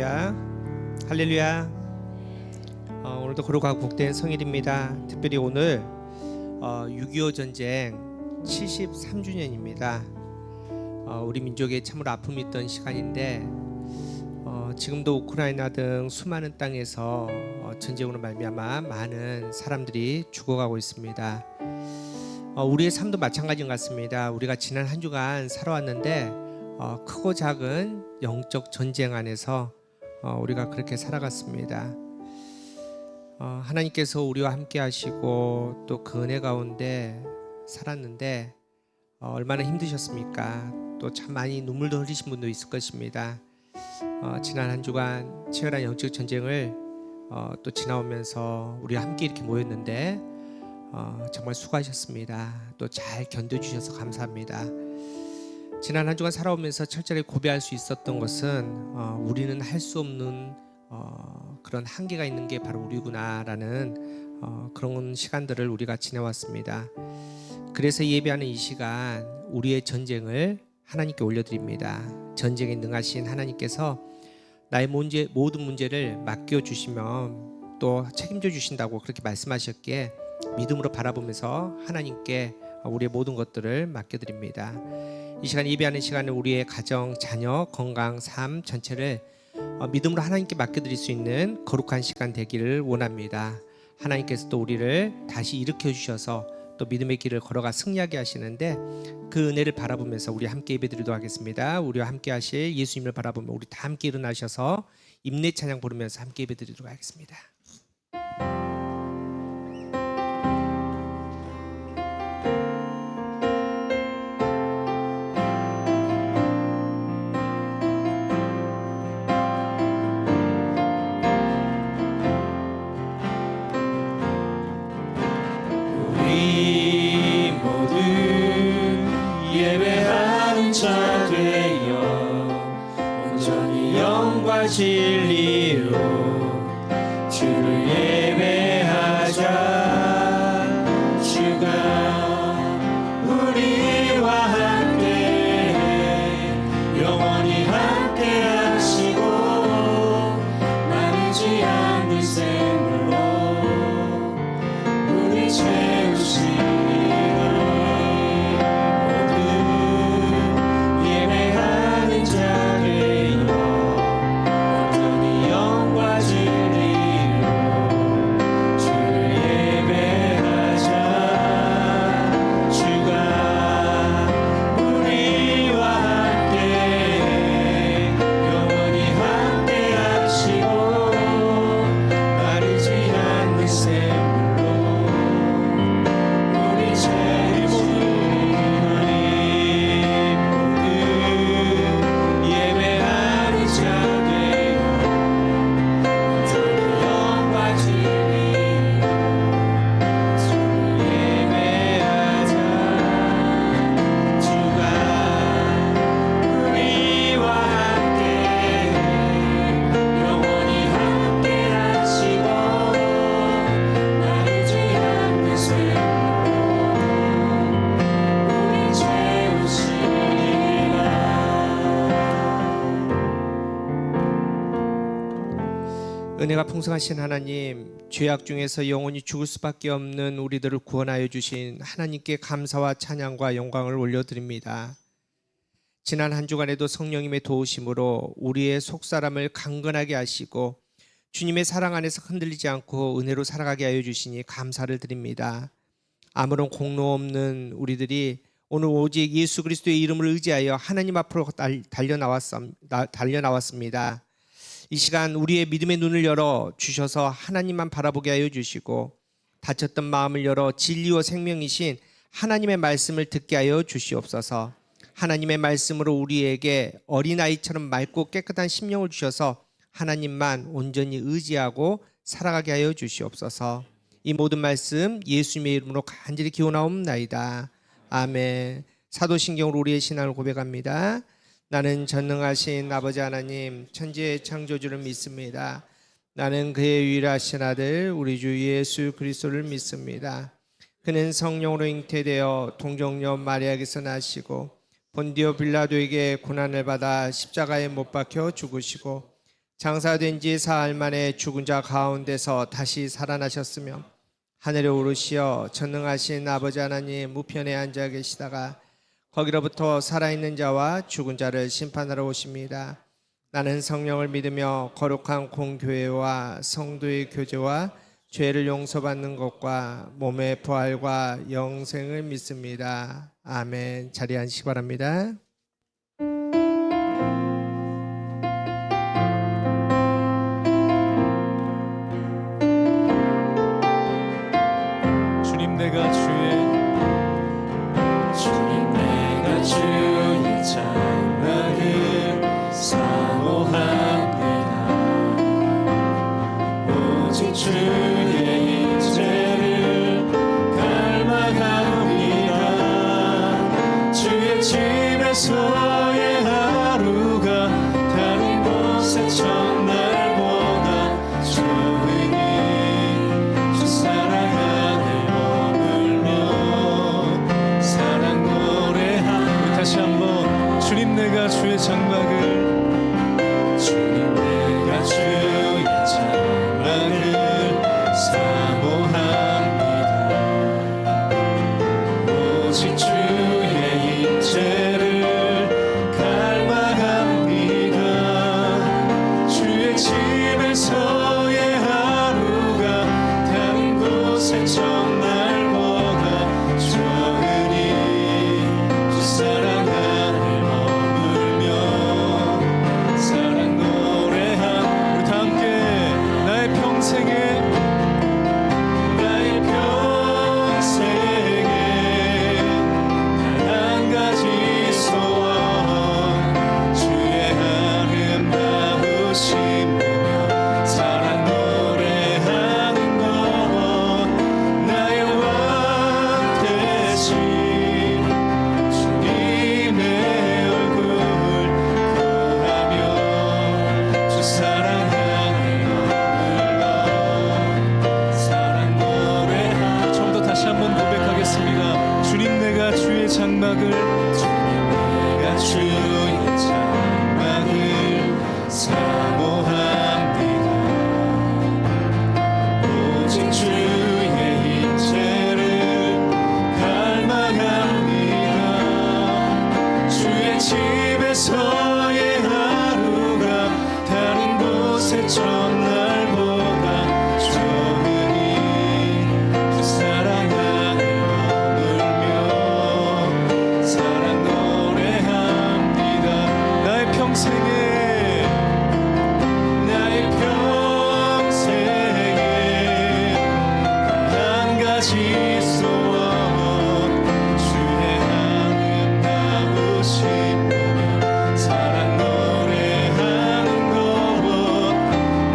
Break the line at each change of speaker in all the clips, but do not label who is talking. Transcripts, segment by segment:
할렐루야, 할렐루야. 오늘도 거룩하고 복된 성일입니다. 특별히 오늘 6.25 전쟁 73주년입니다. 우리 민족에 참으로 아픔이 있던 시간인데 지금도 우크라이나 등 수많은 땅에서 전쟁으로 말미암아 많은 사람들이 죽어가고 있습니다. 우리의 삶도 마찬가지인 것 같습니다. 우리가 지난 한 주간 살아왔는데 크고 작은 영적 전쟁 안에서 우리가 그렇게 살아갔습니다. 하나님께서 우리와 함께 하시고 또 그 은혜 가운데 살았는데 얼마나 힘드셨습니까? 또 참 많이 눈물도 흘리신 분도 있을 것입니다. 지난 한 주간 치열한 영적 전쟁을 또 지나오면서 우리와 함께 이렇게 모였는데 정말 수고하셨습니다. 또 잘 견뎌주셔서 감사합니다. 지난 한 주간 살아오면서 철저히 고백할 수 있었던 것은 우리는 할 수 없는 그런 한계가 있는 게 바로 우리구나라는 그런 시간들을 우리가 지내왔습니다. 그래서 예배하는 이 시간 우리의 전쟁을 하나님께 올려드립니다. 전쟁에 능하신 하나님께서 나의 모든 문제를 맡겨주시면 또 책임져 주신다고 그렇게 말씀하셨기에 믿음으로 바라보면서 하나님께 우리의 모든 것들을 맡겨드립니다. 이 시간 예배하는 시간은 우리의 가정, 자녀, 건강, 삶 전체를 믿음으로 하나님께 맡겨드릴 수 있는 거룩한 시간 되기를 원합니다. 하나님께서 또 우리를 다시 일으켜 주셔서 또 믿음의 길을 걸어가 승리하게 하시는데 그 은혜를 바라보면서 우리 함께 예배드리도록 하겠습니다. 우리와 함께 하실 예수님을 바라보며 우리 다 함께 일어나셔서 임내 찬양 부르면서 함께 예배드리도록 하겠습니다.
진리로 주를 예배하자. 주가 우리와 함께 영원히 함께 하시고 나누지 않는 샘물로 우리 채우시리라. 모든 예배하는 자들
은혜가 풍성하신 하나님, 죄악 중에서 영원히 죽을 수밖에 없는 우리들을 구원하여 주신 하나님께 감사와 찬양과 영광을 올려드립니다. 지난 한 주간에도 성령님의 도우심으로 우리의 속사람을 강건하게 하시고 주님의 사랑 안에서 흔들리지 않고 은혜로 살아가게 하여 주시니 감사를 드립니다. 아무런 공로 없는 우리들이 오늘 오직 예수 그리스도의 이름을 의지하여 하나님 앞으로 달려나왔습니다. 이 시간 우리의 믿음의 눈을 열어 주셔서 하나님만 바라보게 하여 주시고 닫혔던 마음을 열어 진리와 생명이신 하나님의 말씀을 듣게 하여 주시옵소서. 하나님의 말씀으로 우리에게 어린아이처럼 맑고 깨끗한 심령을 주셔서 하나님만 온전히 의지하고 살아가게 하여 주시옵소서. 이 모든 말씀 예수님의 이름으로 간절히 기원하옵나이다. 아멘. 사도신경으로 우리의 신앙을 고백합니다. 나는 전능하신 아버지 하나님 천지의 창조주를 믿습니다. 나는 그의 유일하신 아들 우리 주 예수 그리스도를 믿습니다. 그는 성령으로 잉태되어 동정녀 마리아에게서 나시고 본디오 빌라도에게 고난을 받아 십자가에 못 박혀 죽으시고 장사된 지 사흘 만에 죽은 자 가운데서 다시 살아나셨으며 하늘에 오르시어 전능하신 아버지 하나님 우편에 앉아 계시다가 거기로부터 살아있는 자와 죽은 자를 심판하러 오십니다. 나는 성령을 믿으며 거룩한 공교회와 성도의 교제와 죄를 용서받는 것과 몸의 부활과 영생을 믿습니다. 아멘. 자리에 앉으시기 바랍니다.
주님 내가 주의
장막을 사모합니다. 오직 주의 인재를 갈망합니다. 주의 집에서의 하루가 다른 곳의 첫날보다 좋으니 주 사랑 안에 머물며 사랑 노래하며
다시 한번 주님 내가 주의 장막을
주님 내가 주의 장막을 사모합니다. 오직 주의 인재를 갈망합니다. 주의 집에서의 하루가 다른 곳의 첫날보다 좋으니 주 사랑 안에 머물며 사랑 노래함.
우리 다 함께 나의 평생에
나의 평생에 단 한 가지 소원 주의 아름다우심 보며 사랑 노래하는 것 나의 왕 대신 주님의 얼굴 구하며 주 사랑 안에 머물러 사랑 노래하며
처음부터 다시 한번 고백하겠습니다. 주님 내가 주의 장막을
내가 주의 장막을 사모합니다. 오직 주의 인재를 갈망합니다. 주의 집에서의 하루가 다른 곳의 첫날보다 좋으니 주 사랑 안에 머물며 사랑 노래합니다.
나의 평생에
나의 평생에 한 가지 소원 주의 아름다우심 보며 사랑 노래하는 것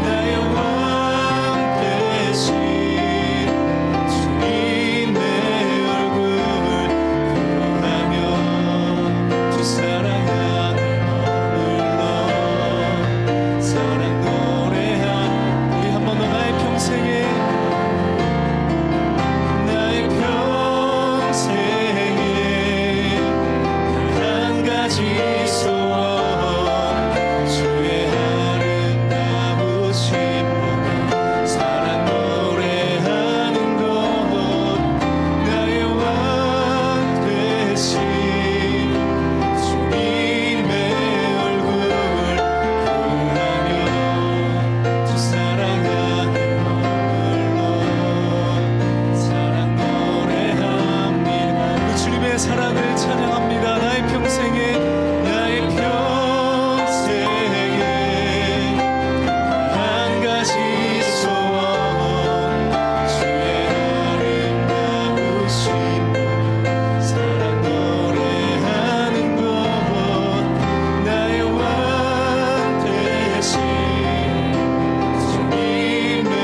나의 왕 대신 주님의 얼굴 구하며 주 사랑 안에 머물러 사랑 노래함.
우리 한 번 더 나의 평생에
나의 평생에 한 가지 소원 주의 아름다우심 보며 사랑 노래하는 것 나의 왕 대신 주님의 얼굴 구하며 주 사랑 안에 머물러 사랑 노래합니다.
그 주님의 사랑을 찬양합니다. 나의 평생에
한 가지 소원 주의 아름다우심 사랑 노래하는 것 나의 왕 대신 주님의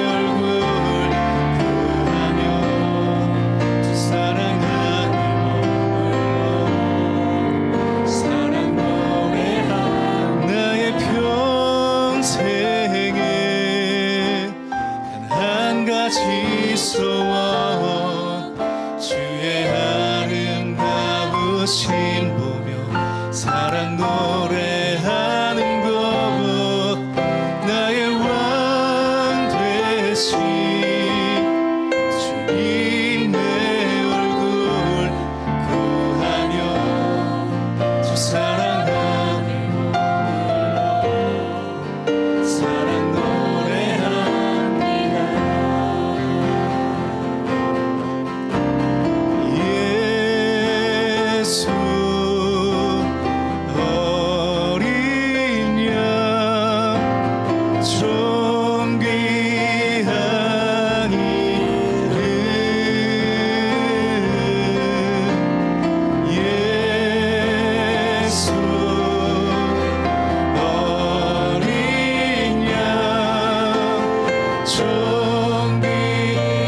얼굴 구하며 주 사랑 안에 머물러 사랑 노래하며 나의 평생에 단 한 가지 소원 주의 아름다우심 보며 사랑 노래하는 것 되신 주님 내 얼굴 구하며 주 사랑하며 사랑 노래합니다. 예수 어린 양 존귀한 이름 예수 어린 양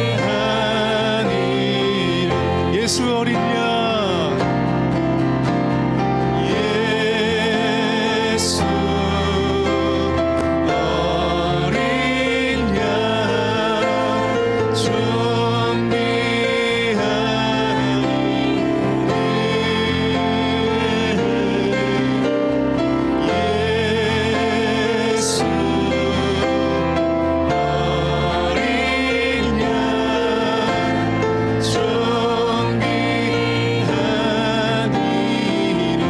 존귀한 이름 예수 어린 양 예수 어린 양 존귀한 예수 어린 양 존귀한 이름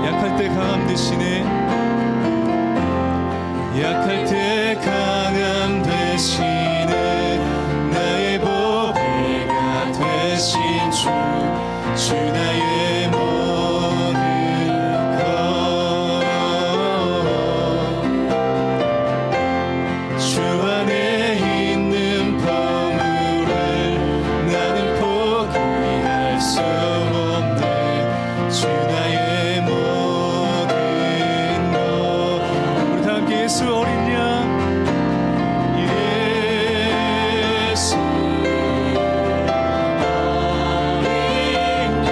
약할 때 강함 되시네 약할 때 강함 되시네 나의 보배가 되신 주 나의 모든 것 주 안에 있는 보물을 나는 포기할 수 없네 주 나의 모든 것 우리 다 함께 예수 어린 양 예수 어린 양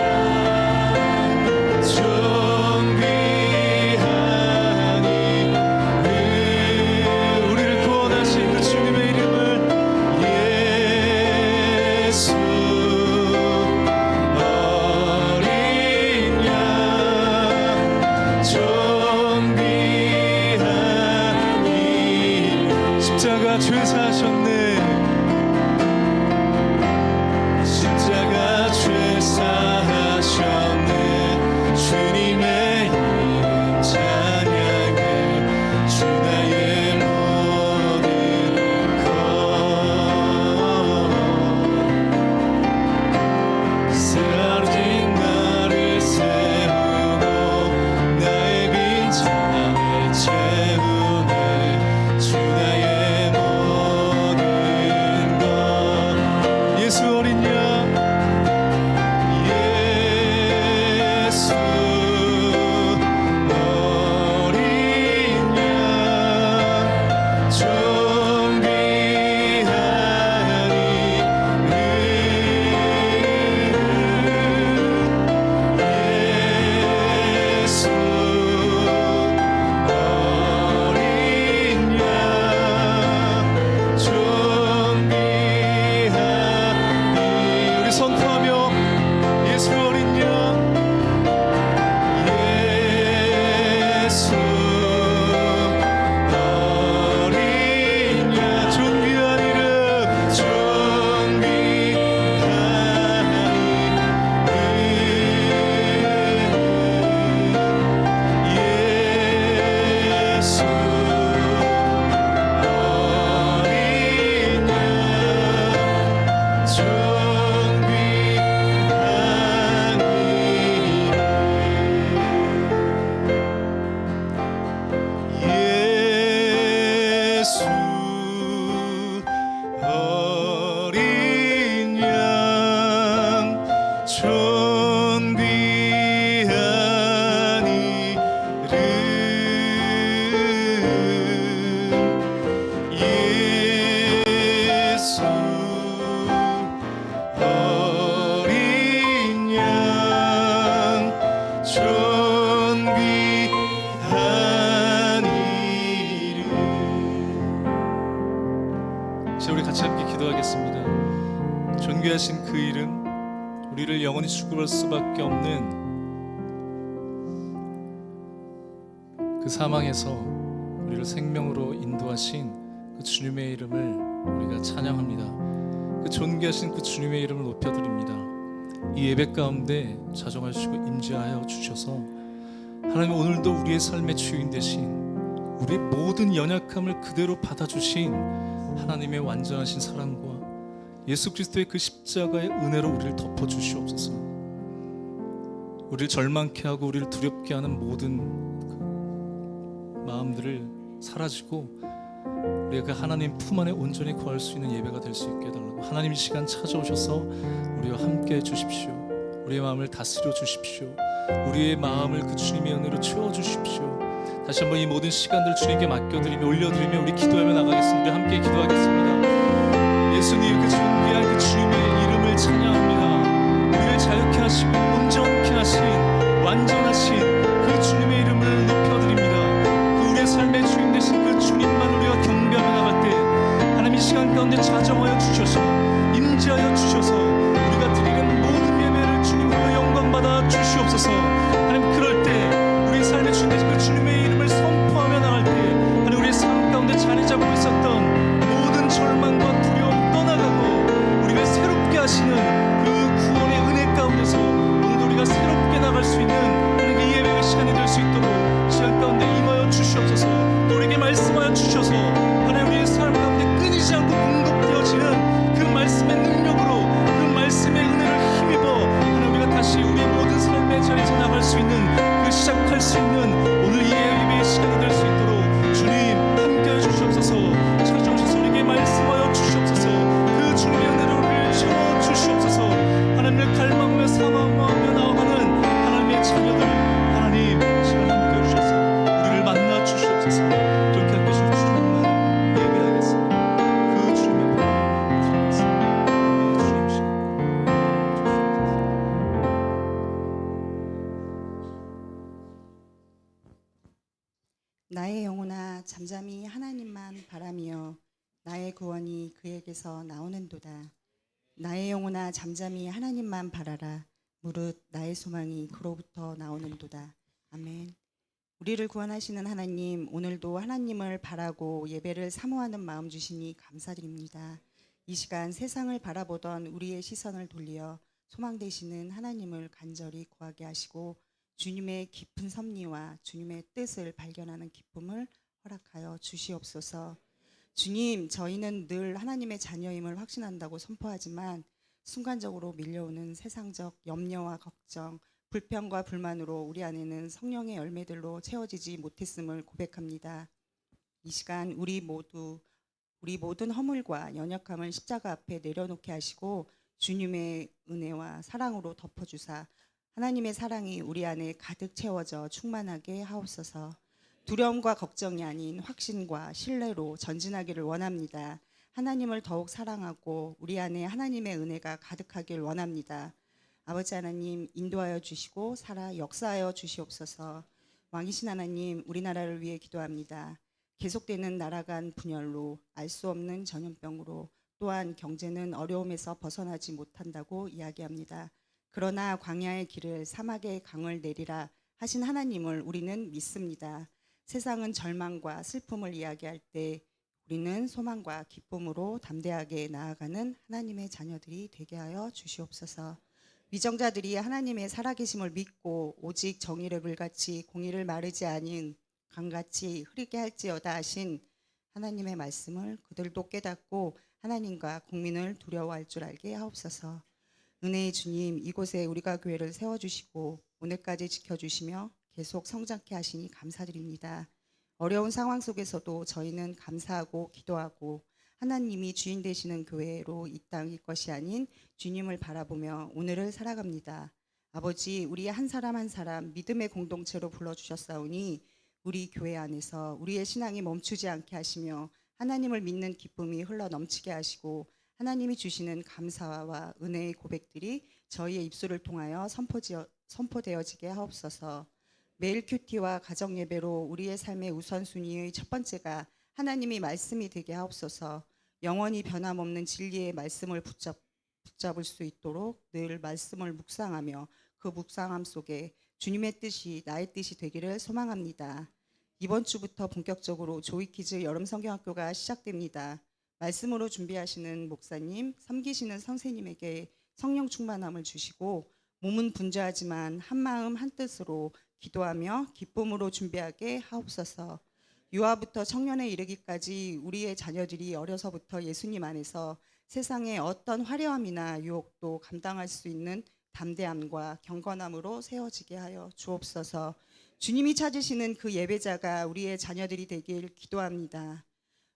존귀한 이름 우리를 구원하신 그 주님의 이름을 예수 어린 양 존귀한 이름 십자가 죄사하셨네 십자가 죄사하셨네 주님의 이름 찬양해 주 나의 모든 것 쓰러진 나를 세우고 나의 빈장을 채우네 주 나의 모든 것 예수 어린 양 예수 어린 양 존귀한 이름 예수 어린 양 존귀한 우리 선포하며 예수 어린 양 예수 어린 양 존귀한 이름 존귀한 이름 예수 어린 양 존귀한 이름 예수 어린 양 존귀한 이름 예수 어린 양 존귀한 이름 자 우리 같이 함께 기도하겠습니다. 존귀하신 그 이름 우리를 영원히 수고할 수밖에 없는 그 사망에서 우리를 생명으로 인도하신 그 주님의 이름을 우리가 찬양합니다. 그 존귀하신 그 주님의 이름을 높여드립니다. 이 예배 가운데 자정하시고 임재하여 주셔서 하나님 오늘도 우리의 삶의 주인 되신 우리의 모든 연약함을 그대로 받아주신 하나님의 완전하신 사랑과 예수 그리스도의 그 십자가의 은혜로 우리를 덮어주시옵소서. 우리를 절망케 하고 우리를 두렵게 하는 모든 그 마음들을 사라지고 우리가 그 하나님 품 안에 온전히 거할 수 있는 예배가 될 수 있게 해달라고. 하나님 이 시간 찾아오셔서 우리와 함께 해주십시오. 우리의 마음을 다스려 주십시오. 우리의 마음을 그 주님의 은혜로 채워주십시오. 다시 한번 이 모든 시간들 주님께 맡겨드리며 올려드리며 우리 기도하며 나가겠습니다. 우리 함께 기도하겠습니다. 예수님 그 존귀한 그 주님의 이름을 찬양합니다. 우리를 자유케 하시고 온전케 하신 완전하신 그 주님의 이름을 높여드립니다. 그 우리의 삶의 주인 되신 그 주님만 우리가 경배하며 나갈 때 하나님 이 시간 가운데 자정하여 주셔서 임재하여 주셔서 우리가 드리는 모든 예배를 주님으로 영광받아 주시옵소서. 하나님 그럴 때 우리의 삶의 주인 되신 그 주님의 이름을 선포하며 나갈 때 하나님 우리의 삶 가운데 자리 잡고 있었던 모든 절망과 두려움 떠나가고 우리를 새롭게 하시는 그 구원의 은혜 가운데서 오늘도 우리가 새롭게 나갈 수 있는 하나님 이 예배의 시간이 될 수 있도록 시간 가운데 임하여 주시옵소서. 또 우리에게 말씀하여 주셔서 하나님 우리의 삶 가운데 끊이지 않고 공급되어지는 그 말씀의 능력으로 그 말씀의 은혜를 힘입어 하나님 우리가 다시 우리의 모든 삶의 자리에서 나갈 수 있는 그 시작할 수 있는 오늘 이 예배의 시간이 될 수 있도록 주님 함께해 주시옵소서. 찾아오셔서 우리에게 말씀하여 주시옵소서. 그 주님의 은혜로 우리를 채워 주시옵소서. 하나님을 갈망하며 사모하며 나아가는 하나님의 자녀들 하나님 시간 함께해 주셔서 우리를 만나 주시옵소서. 그렇게 함께 해주실 주님만 예배하겠습니다. 그 주님의 복을 드리겠습니다. 주님 시간
나의 영혼아 잠잠히 하나님만 바라며 나의 구원이 그에게서 나오는도다. 나의 영혼아 잠잠히 하나님만 바라라. 무릇 나의 소망이 그로부터 나오는도다. 아멘. 우리를 구원하시는 하나님, 오늘도 하나님을 바라고 예배를 사모하는 마음 주시니 감사드립니다. 이 시간 세상을 바라보던 우리의 시선을 돌려 소망 되시는 하나님을 간절히 구하게 하시고 주님의 깊은 섭리와 주님의 뜻을 발견하는 기쁨을 허락하여 주시옵소서. 주님, 저희는 늘 하나님의 자녀임을 확신한다고 선포하지만 순간적으로 밀려오는 세상적 염려와 걱정, 불평과 불만으로 우리 안에는 성령의 열매들로 채워지지 못했음을 고백합니다. 이 시간 우리 모든 허물과 연약함을 십자가 앞에 내려놓게 하시고 주님의 은혜와 사랑으로 덮어주사 하나님의 사랑이 우리 안에 가득 채워져 충만하게 하옵소서. 두려움과 걱정이 아닌 확신과 신뢰로 전진하기를 원합니다. 하나님을 더욱 사랑하고 우리 안에 하나님의 은혜가 가득하길 원합니다. 아버지 하나님 인도하여 주시고 살아 역사하여 주시옵소서. 왕이신 하나님 우리나라를 위해 기도합니다. 계속되는 나라 간 분열로 알 수 없는 전염병으로 또한 경제는 어려움에서 벗어나지 못한다고 이야기합니다. 그러나 광야의 길을 사막의 강을 내리라 하신 하나님을 우리는 믿습니다. 세상은 절망과 슬픔을 이야기할 때 우리는 소망과 기쁨으로 담대하게 나아가는 하나님의 자녀들이 되게 하여 주시옵소서. 위정자들이 하나님의 살아계심을 믿고 오직 정의를 물같이 공의를 마르지 아닌 강같이 흐리게 할지어다 하신 하나님의 말씀을 그들도 깨닫고 하나님과 국민을 두려워할 줄 알게 하옵소서. 은혜의 주님, 이곳에 우리가 교회를 세워주시고 오늘까지 지켜주시며 계속 성장케 하시니 감사드립니다. 어려운 상황 속에서도 저희는 감사하고 기도하고 하나님이 주인 되시는 교회로 이 땅일 것이 아닌 주님을 바라보며 오늘을 살아갑니다. 아버지, 우리 한 사람 한 사람 믿음의 공동체로 불러주셨사오니 우리 교회 안에서 우리의 신앙이 멈추지 않게 하시며 하나님을 믿는 기쁨이 흘러 넘치게 하시고 하나님이 주시는 감사와 은혜의 고백들이 저희의 입술을 통하여 선포되어지게 하옵소서. 매일 큐티와 가정 예배로 우리의 삶의 우선순위의 첫 번째가 하나님이 말씀이 되게 하옵소서. 영원히 변함없는 진리의 말씀을 붙잡을 수 있도록 늘 말씀을 묵상하며 그 묵상함 속에 주님의 뜻이 나의 뜻이 되기를 소망합니다. 이번 주부터 본격적으로 조이키즈 여름 성경학교가 시작됩니다. 말씀으로 준비하시는 목사님, 섬기시는 선생님에게 성령 충만함을 주시고 몸은 분주하지만 한 마음 한 뜻으로 기도하며 기쁨으로 준비하게 하옵소서. 유아부터 청년에 이르기까지 우리의 자녀들이 어려서부터 예수님 안에서 세상의 어떤 화려함이나 유혹도 감당할 수 있는 담대함과 경건함으로 세워지게 하여 주옵소서. 주님이 찾으시는 그 예배자가 우리의 자녀들이 되길 기도합니다.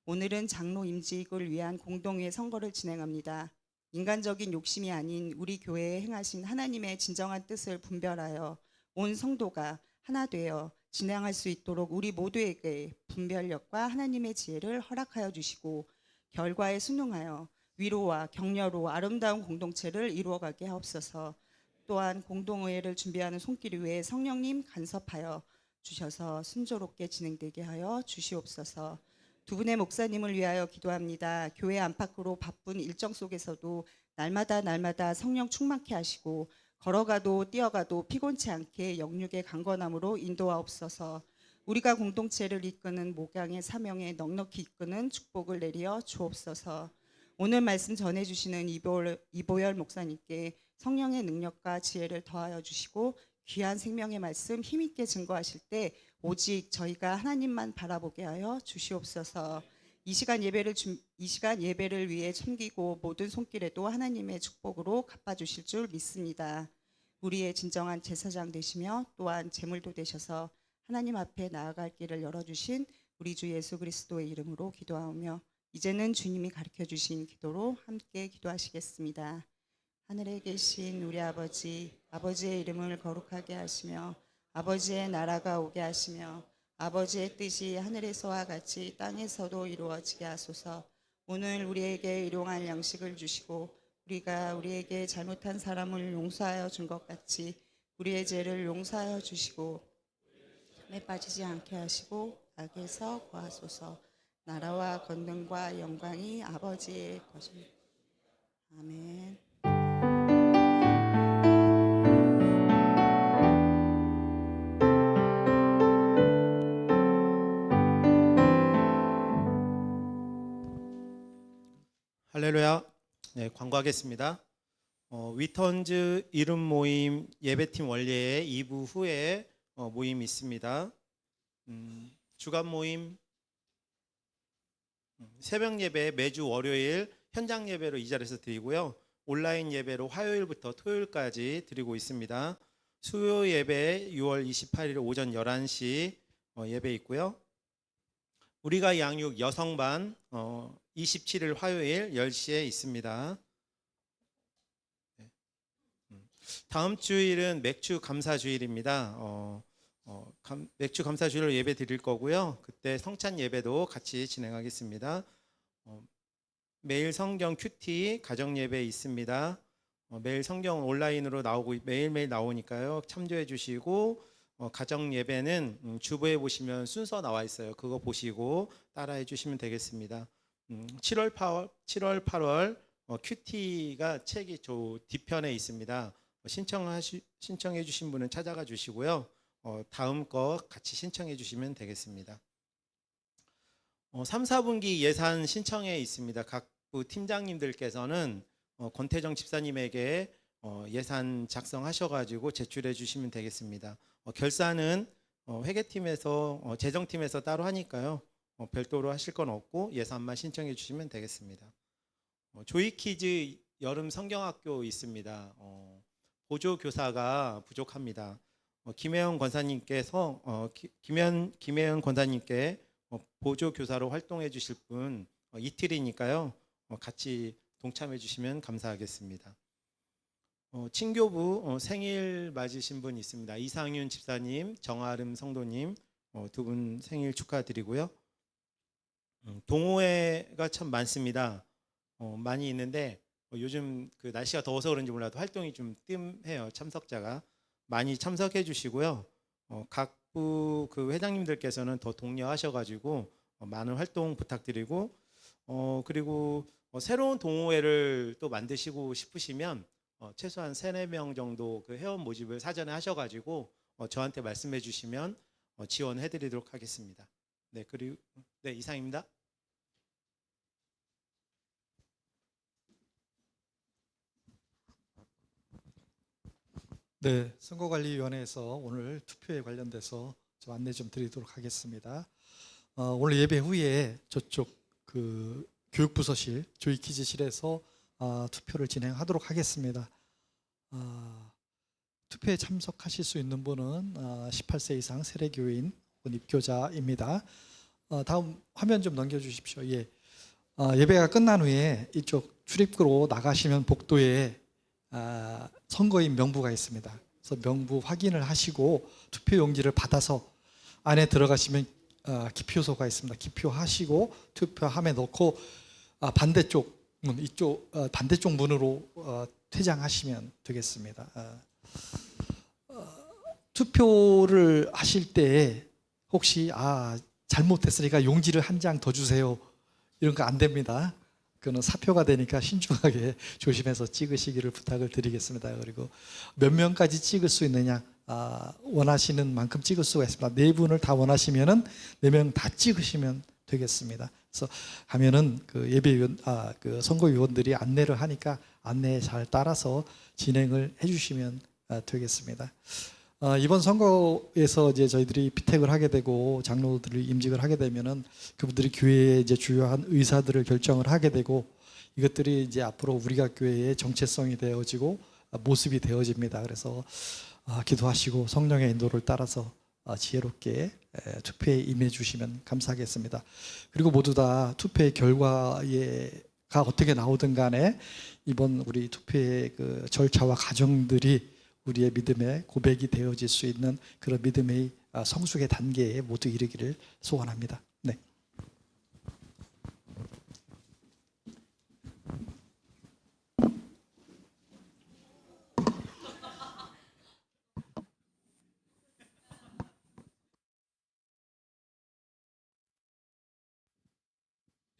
오늘은 장로 임직을 위한 공동회 선거를 진행합니다. 인간적인 욕심이 아닌 우리 교회에 행하신 하나님의 진정한 뜻을 분별하여 온 성도가 하나 되어 진행할 수 있도록 우리 모두에게 분별력과 하나님의 지혜를 허락하여 주시고 결과에 순응하여 위로와 격려로 아름다운 공동체를 이루어가게 하옵소서. 또한 공동의회를 준비하는 손길 위에 성령님 간섭하여 주셔서 순조롭게 진행되게 하여 주시옵소서. 두 분의 목사님을 위하여 기도합니다. 교회 안팎으로 바쁜 일정 속에서도 날마다 성령 충만케 하시고 걸어가도 뛰어가도 피곤치 않게 영육의 강건함으로 인도하옵소서. 우리가 공동체를 이끄는 목양의 사명에 넉넉히 이끄는 축복을 내리어 주옵소서. 오늘 말씀 전해주시는 이보열 목사님께 성령의 능력과 지혜를 더하여 주시고 귀한 생명의 말씀 힘있게 증거하실 때 오직 저희가 하나님만 바라보게 하여 주시옵소서. 이 시간 예배를 위해 섬기고 모든 손길에도 하나님의 축복으로 갚아주실 줄 믿습니다. 우리의 진정한 제사장 되시며 또한 제물도 되셔서 하나님 앞에 나아갈 길을 열어주신 우리 주 예수 그리스도의 이름으로 기도하오며 이제는 주님이 가르쳐 주신 기도로 함께 기도하시겠습니다. 하늘에 계신 우리 아버지, 아버지의 이름을 거룩하게 하시며 아버지의 나라가 오게 하시며 아버지의 뜻이 하늘에서와 같이 땅에서도 이루어지게 하소서. 오늘 우리에게 일용할 양식을 주시고 우리가 우리에게 잘못한 사람을 용서하여 준 것 같이 우리의 죄를 용서하여 주시고 에 빠지지 않게 하시고 악에서 구하소서. 나라와 권능과 영광이 아버지의 것입니다. 아멘.
할렐루야. 네, 광고하겠습니다. 위턴즈 이름 모임 예배팀 원례의 2부 후에 모임이 있습니다. 주간 모임 새벽 예배 매주 월요일 현장 예배로 이 자리에서 드리고요. 온라인 예배로 화요일부터 토요일까지 드리고 있습니다. 수요 예배 6월 28일 오전 11시 예배 있고요. 우리가 양육 여성반 27일 화요일 10시에 있습니다. 다음 주일은 맥주 감사 주일입니다. 맥주 감사 주일로 예배 드릴 거고요. 그때 성찬 예배도 같이 진행하겠습니다. 매일 성경 큐티 가정 예배 있습니다. 매일 성경 온라인으로 나오고 매일매일 나오니까요. 참조해 주시고 가정 예배는 주보에 보시면 순서 나와 있어요. 그거 보시고 따라해 주시면 되겠습니다. 7월 8월 큐티가 책이 저 뒤편에 있습니다. 신청해 주신 분은 찾아가 주시고요. 다음 거 같이 신청해 주시면 되겠습니다. 3, 4분기 예산 신청에 있습니다. 각부 팀장님들께서는 권태정 집사님에게 예산 작성하셔가지고 제출해 주시면 되겠습니다. 결산은 회계팀에서 재정팀에서 따로 하니까요. 별도로 하실 건 없고 예산만 신청해 주시면 되겠습니다. 조이키즈 여름 성경학교 있습니다. 보조 교사가 부족합니다. 김혜영 권사님께서 김혜영 권사님께 보조 교사로 활동해 주실 분 이틀이니까요. 같이 동참해 주시면 감사하겠습니다. 친교부 생일 맞으신 분 있습니다. 이상윤 집사님, 정아름 성도님 두 분 생일 축하드리고요. 동호회가 참 많습니다. 많이 있는데 요즘 그 날씨가 더워서 그런지 몰라도 활동이 좀 뜸해요. 참석자가 많이 참석해 주시고요. 각부 그 회장님들께서는 더 독려하셔가지고 많은 활동 부탁드리고 그리고 새로운 동호회를 또 만드시고 싶으시면 최소한 3-4명 정도 그 회원 모집을 사전에 하셔가지고 저한테 말씀해 주시면 지원해드리도록 하겠습니다. 네, 그리고 네, 이상입니다.
네, 선거관리위원회에서 오늘 투표에 관련돼서 좀 안내 좀 드리도록 하겠습니다. 오늘 예배 후에 저쪽 그 교육부서실 조이키즈실에서 투표를 진행하도록 하겠습니다. 투표에 참석하실 수 있는 분은 18세 이상 세례교인 혹은 입교자입니다. 다음 화면 좀 넘겨주십시오. 예. 예배가 끝난 후에 이쪽 출입구로 나가시면 복도에 선거인 명부가 있습니다. 그래서 명부 확인을 하시고 투표 용지를 받아서 안에 들어가시면 기표소가 있습니다. 기표하시고 투표함에 넣고 반대쪽 문, 이쪽 반대쪽 문으로 퇴장하시면 되겠습니다. 투표를 하실 때 혹시 잘못했으니까 용지를 한 장 더 주세요, 이런 거 안 됩니다. 그거는 사표가 되니까 신중하게 조심해서 찍으시기를 부탁을 드리겠습니다. 그리고 몇 명까지 찍을 수 있느냐, 원하시는 만큼 찍을 수가 있습니다. 4분을 다 원하시면은 4명 다 찍으시면 되겠습니다. 그래서 가면은 그 예배위원, 그 선거위원들이 안내를 하니까 안내에 잘 따라서 진행을 해주시면 되겠습니다. 이번 선거에서 이제 저희들이 피택을 하게 되고 장로들이 임직을 하게 되면은 그분들이 교회의 이제 주요한 의사들을 결정을 하게 되고, 이것들이 이제 앞으로 우리가 교회의 정체성이 되어지고 모습이 되어집니다. 그래서 기도하시고 성령의 인도를 따라서 지혜롭게 투표에 임해 주시면 감사하겠습니다. 그리고 모두 다 투표의 결과가 어떻게 나오든 간에 이번 우리 투표의 그 절차와 과정들이 우리의 믿음의 고백이 되어질 수 있는 그런 믿음의 성숙의 단계에 모두 이르기를 소원합니다. 네.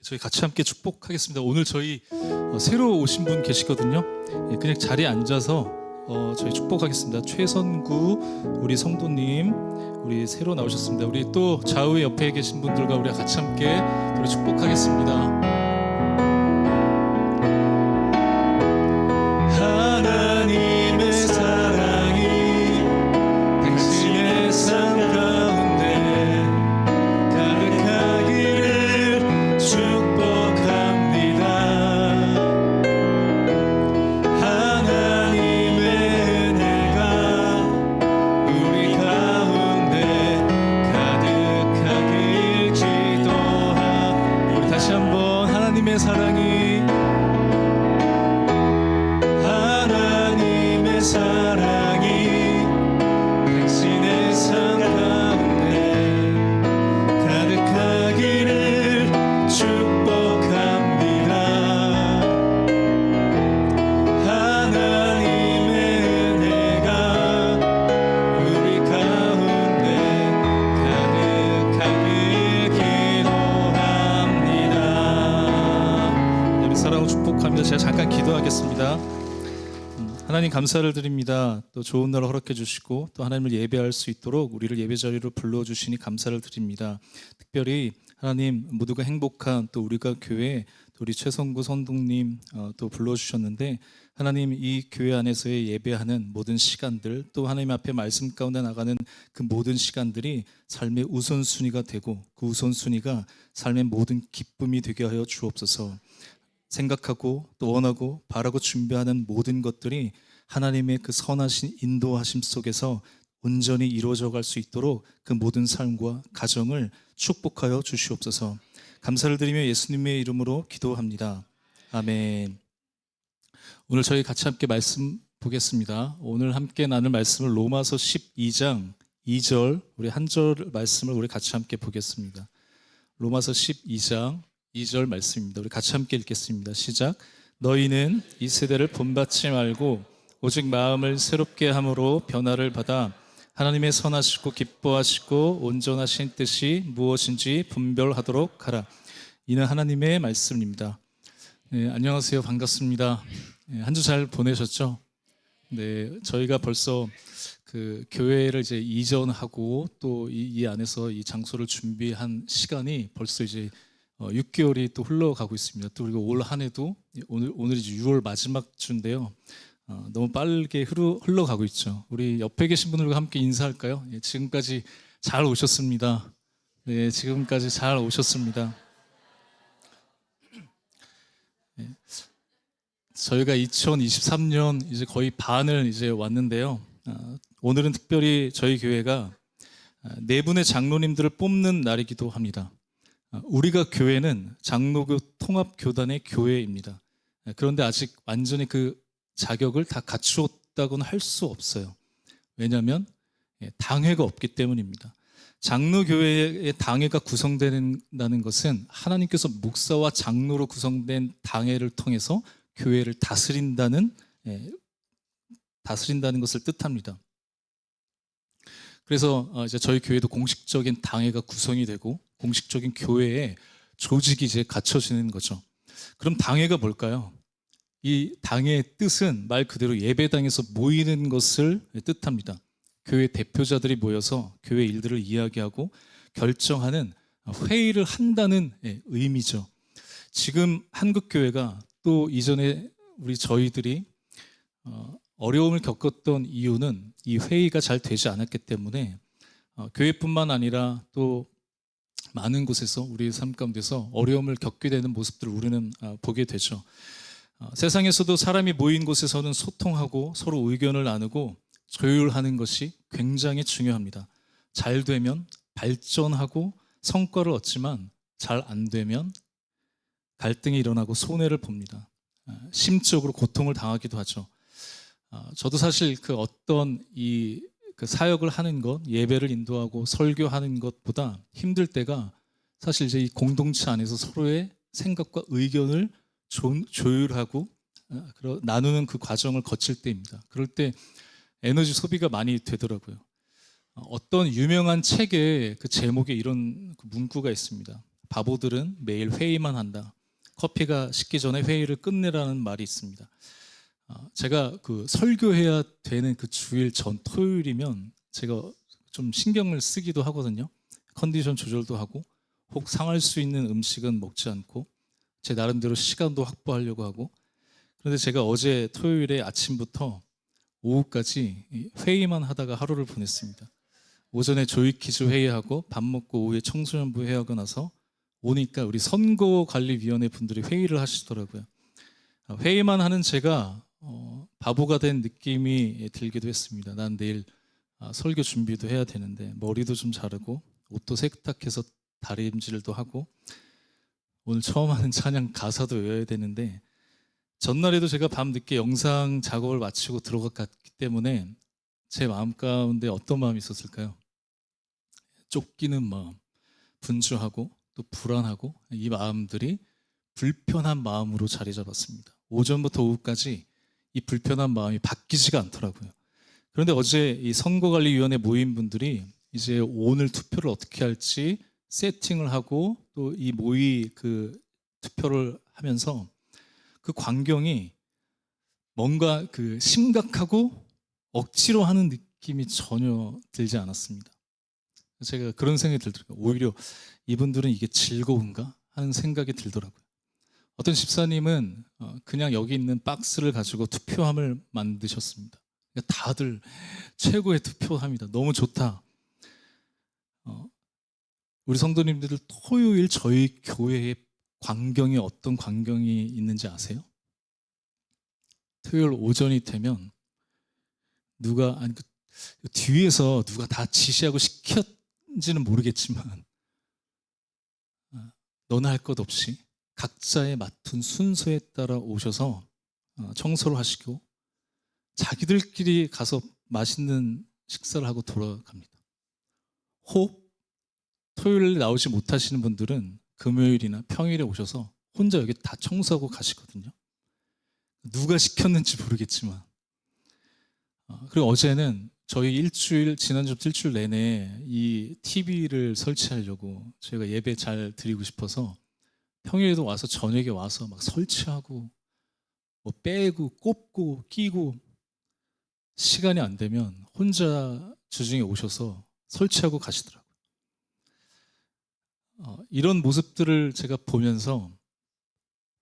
저희 같이 함께 축복하겠습니다. 오늘 저희 새로 오신 분 계시거든요. 예, 그냥 자리에 앉아서 저희 축복하겠습니다. 최선구 우리 성도님, 우리 새로 나오셨습니다. 우리 또 좌우에 옆에 계신 분들과 우리가 같이 함께 노래 축복하겠습니다.
하나님의 사랑이 당신의 삶 가운데 가득하기를 축복합니다. 하나님의 은혜가 우리 가운데 가득하길 기도합니다. 우리 다시 한번 하나님의 사랑이 사랑이 당신의 삶 가운데 가득하기를 축복합니다. 하나님의 은혜가 우리 가운데 가득하길 기도합니다.
우리 사랑으로 축복합니다. 제가 잠깐 기도하겠습니다. 하나님 감사를 드립니다. 또 좋은 날 허락해 주시고 또 하나님을 예배할 수 있도록 우리를 예배 자리로 불러주시니 감사를 드립니다. 특별히 하나님 모두가 행복한 또 우리가 교회 또 우리 최성구 선동님 또 불러주셨는데, 하나님 이 교회 안에서의 예배하는 모든 시간들, 또 하나님 앞에 말씀 가운데 나가는 그 모든 시간들이 삶의 우선순위가 되고 그 우선순위가 삶의 모든 기쁨이 되게 하여 주옵소서. 생각하고 또 원하고 바라고 준비하는 모든 것들이 하나님의 그 선하신 인도하심 속에서 온전히 이루어져 갈 수 있도록 그 모든 삶과 가정을 축복하여 주시옵소서. 감사를 드리며 예수님의 이름으로 기도합니다. 아멘. 오늘 저희 같이 함께 말씀 보겠습니다. 오늘 함께 나눌 말씀을 로마서 12장 2절, 우리 한 절 말씀을 우리 같이 함께 보겠습니다. 로마서 12장 2절 말씀입니다. 우리 같이 함께 읽겠습니다. 시작. 너희는 이 세대를 본받지 말고 오직 마음을 새롭게 함으로 변화를 받아 하나님의 선하시고 기뻐하시고 온전하신 뜻이 무엇인지 분별하도록 하라. 이는 하나님의 말씀입니다. 네, 안녕하세요. 반갑습니다. 네, 한 주 잘 보내셨죠? 네, 저희가 벌써 그 교회를 이제 이전하고 또 이 안에서 이 장소를 준비한 시간이 벌써 이제 6개월이 또 흘러가고 있습니다. 또 그리고 올 한 해도 오늘이 이제 6월 마지막 주인데요. 너무 빠르게 흘러가고 있죠. 우리 옆에 계신 분들과 함께 인사할까요? 예, 지금까지 잘 오셨습니다. 네, 지금까지 잘 오셨습니다. 예, 저희가 2023년 이제 거의 반을 이제 왔는데요. 오늘은 특별히 저희 교회가 네 분의 장로님들을 뽑는 날이기도 합니다. 우리가 교회는 장로교 통합교단의 교회입니다. 그런데 아직 완전히 그 자격을 다 갖추었다고는 할 수 없어요. 왜냐하면 당회가 없기 때문입니다. 장로교회의 당회가 구성된다는 것은 하나님께서 목사와 장로로 구성된 당회를 통해서 교회를 다스린다는 것을 뜻합니다. 그래서 이제 저희 교회도 공식적인 당회가 구성이 되고 공식적인 교회의 조직이 이제 갖춰지는 거죠. 그럼 당회가 뭘까요? 이 당회의 뜻은 말 그대로 예배당에서 모이는 것을 뜻합니다. 교회 대표자들이 모여서 교회 일들을 이야기하고 결정하는 회의를 한다는 의미죠. 지금 한국 교회가 또 이전에 저희들이 어려움을 겪었던 이유는 이 회의가 잘 되지 않았기 때문에 교회뿐만 아니라 또 많은 곳에서 우리의 삶 가운데서 어려움을 겪게 되는 모습들을 우리는 보게 되죠. 세상에서도 사람이 모인 곳에서는 소통하고 서로 의견을 나누고 조율하는 것이 굉장히 중요합니다. 잘 되면 발전하고 성과를 얻지만 잘 안 되면 갈등이 일어나고 손해를 봅니다. 심적으로 고통을 당하기도 하죠. 저도 사실 그 어떤 그 사역을 하는 것, 예배를 인도하고 설교하는 것보다 힘들 때가 사실 이제 이 공동체 안에서 서로의 생각과 의견을 조율하고 나누는 그 과정을 거칠 때입니다. 그럴 때 에너지 소비가 많이 되더라고요. 어떤 유명한 책에 그 제목에 이런 그 문구가 있습니다. 바보들은 매일 회의만 한다. 커피가 식기 전에 회의를 끝내라는 말이 있습니다. 제가 그 설교해야 되는 그 주일 전 토요일이면 제가 좀 신경을 쓰기도 하거든요. 컨디션 조절도 하고 혹 상할 수 있는 음식은 먹지 않고 제 나름대로 시간도 확보하려고 하고, 그런데 제가 어제 토요일에 아침부터 오후까지 회의만 하다가 하루를 보냈습니다. 오전에 조익 퀴즈 회의하고 밥 먹고 오후에 청소년부 회의하고 나서 오니까 우리 선거관리위원회 분들이 회의를 하시더라고요. 회의만 하는 제가 바보가 된 느낌이 들기도 했습니다. 난 내일 설교 준비도 해야 되는데 머리도 좀 자르고 옷도 세탁해서 다림질도 하고 오늘 처음 하는 찬양 가사도 외워야 되는데, 전날에도 제가 밤늦게 영상 작업을 마치고 들어갔기 때문에 제 마음 가운데 어떤 마음이 있었을까요? 쫓기는 마음, 분주하고 또 불안하고 이 마음들이 불편한 마음으로 자리 잡았습니다. 오전부터 오후까지 이 불편한 마음이 바뀌지가 않더라고요. 그런데 어제 이 선거관리위원회 모임 분들이 이제 오늘 투표를 어떻게 할지 세팅을 하고 또 이 그 투표를 하면서 그 광경이 뭔가 그 심각하고 억지로 하는 느낌이 전혀 들지 않았습니다. 제가 그런 생각이 들더라고요. 오히려 이분들은 이게 즐거운가 하는 생각이 들더라고요. 어떤 집사님은 그냥 여기 있는 박스를 가지고 투표함을 만드셨습니다. 그러니까 다들 최고의 투표함이다. 너무 좋다. 우리 성도님들 토요일 저희 교회에 광경이 어떤 광경이 있는지 아세요? 토요일 오전이 되면 뒤에서 누가 다 지시하고 시켰는지는 모르겠지만 너나 할 것 없이 각자의 맡은 순서에 따라 오셔서 청소를 하시고 자기들끼리 가서 맛있는 식사를 하고 돌아갑니다. 혹 토요일에 나오지 못하시는 분들은 금요일이나 평일에 오셔서 혼자 여기 다 청소하고 가시거든요. 누가 시켰는지 모르겠지만. 그리고 어제는 저희 지난주부터 일주일 내내 이 TV를 설치하려고 저희가 예배 잘 드리고 싶어서 평일에도 와서 저녁에 와서 막 설치하고 뭐 빼고 꼽고 끼고 시간이 안 되면 혼자 주중에 오셔서 설치하고 가시더라고요. 이런 모습들을 제가 보면서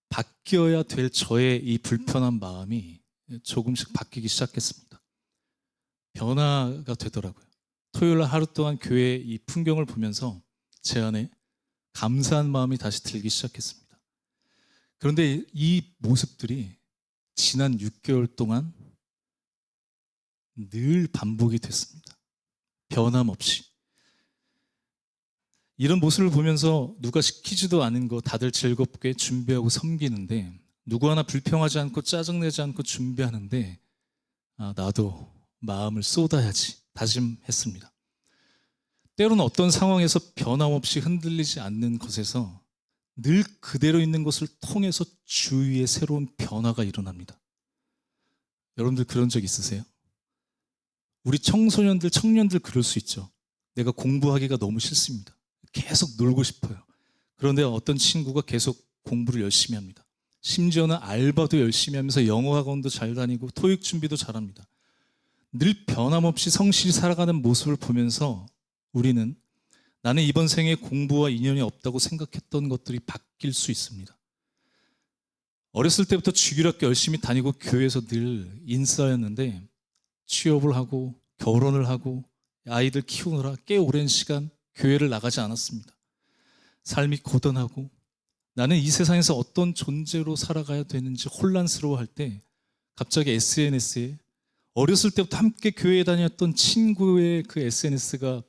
바뀌어야 될 저의 이 불편한 마음이 조금씩 바뀌기 시작했습니다. 변화가 되더라고요. 토요일 날 하루 동안 교회 이 풍경을 보면서 제 안에 감사한 마음이 다시 들기 시작했습니다. 그런데 이 모습들이 지난 6개월 동안 늘 반복이 됐습니다. 변함없이. 이런 모습을 보면서 누가 시키지도 않은 거 다들 즐겁게 준비하고 섬기는데, 누구 하나 불평하지 않고 짜증내지 않고 준비하는데, 나도 마음을 쏟아야지 다짐했습니다. 때로는 어떤 상황에서 변함없이 흔들리지 않는 것에서 늘 그대로 있는 것을 통해서 주위에 새로운 변화가 일어납니다. 여러분들 그런 적 있으세요? 우리 청소년들, 청년들 그럴 수 있죠. 내가 공부하기가 너무 싫습니다. 계속 놀고 싶어요. 그런데 어떤 친구가 계속 공부를 열심히 합니다. 심지어는 알바도 열심히 하면서 영어 학원도 잘 다니고 토익 준비도 잘합니다. 늘 변함없이 성실히 살아가는 모습을 보면서 우리는 나는 이번 생에 공부와 인연이 없다고 생각했던 것들이 바뀔 수 있습니다. 어렸을 때부터 주일학교 열심히 다니고 교회에서 늘 인싸였는데 취업을 하고 결혼을 하고 아이들 키우느라 꽤 오랜 시간 교회를 나가지 않았습니다. 삶이 고단하고 나는 이 세상에서 어떤 존재로 살아가야 되는지 혼란스러워할 때 갑자기 SNS에 어렸을 때부터 함께 교회에 다녔던 친구의 그 SNS가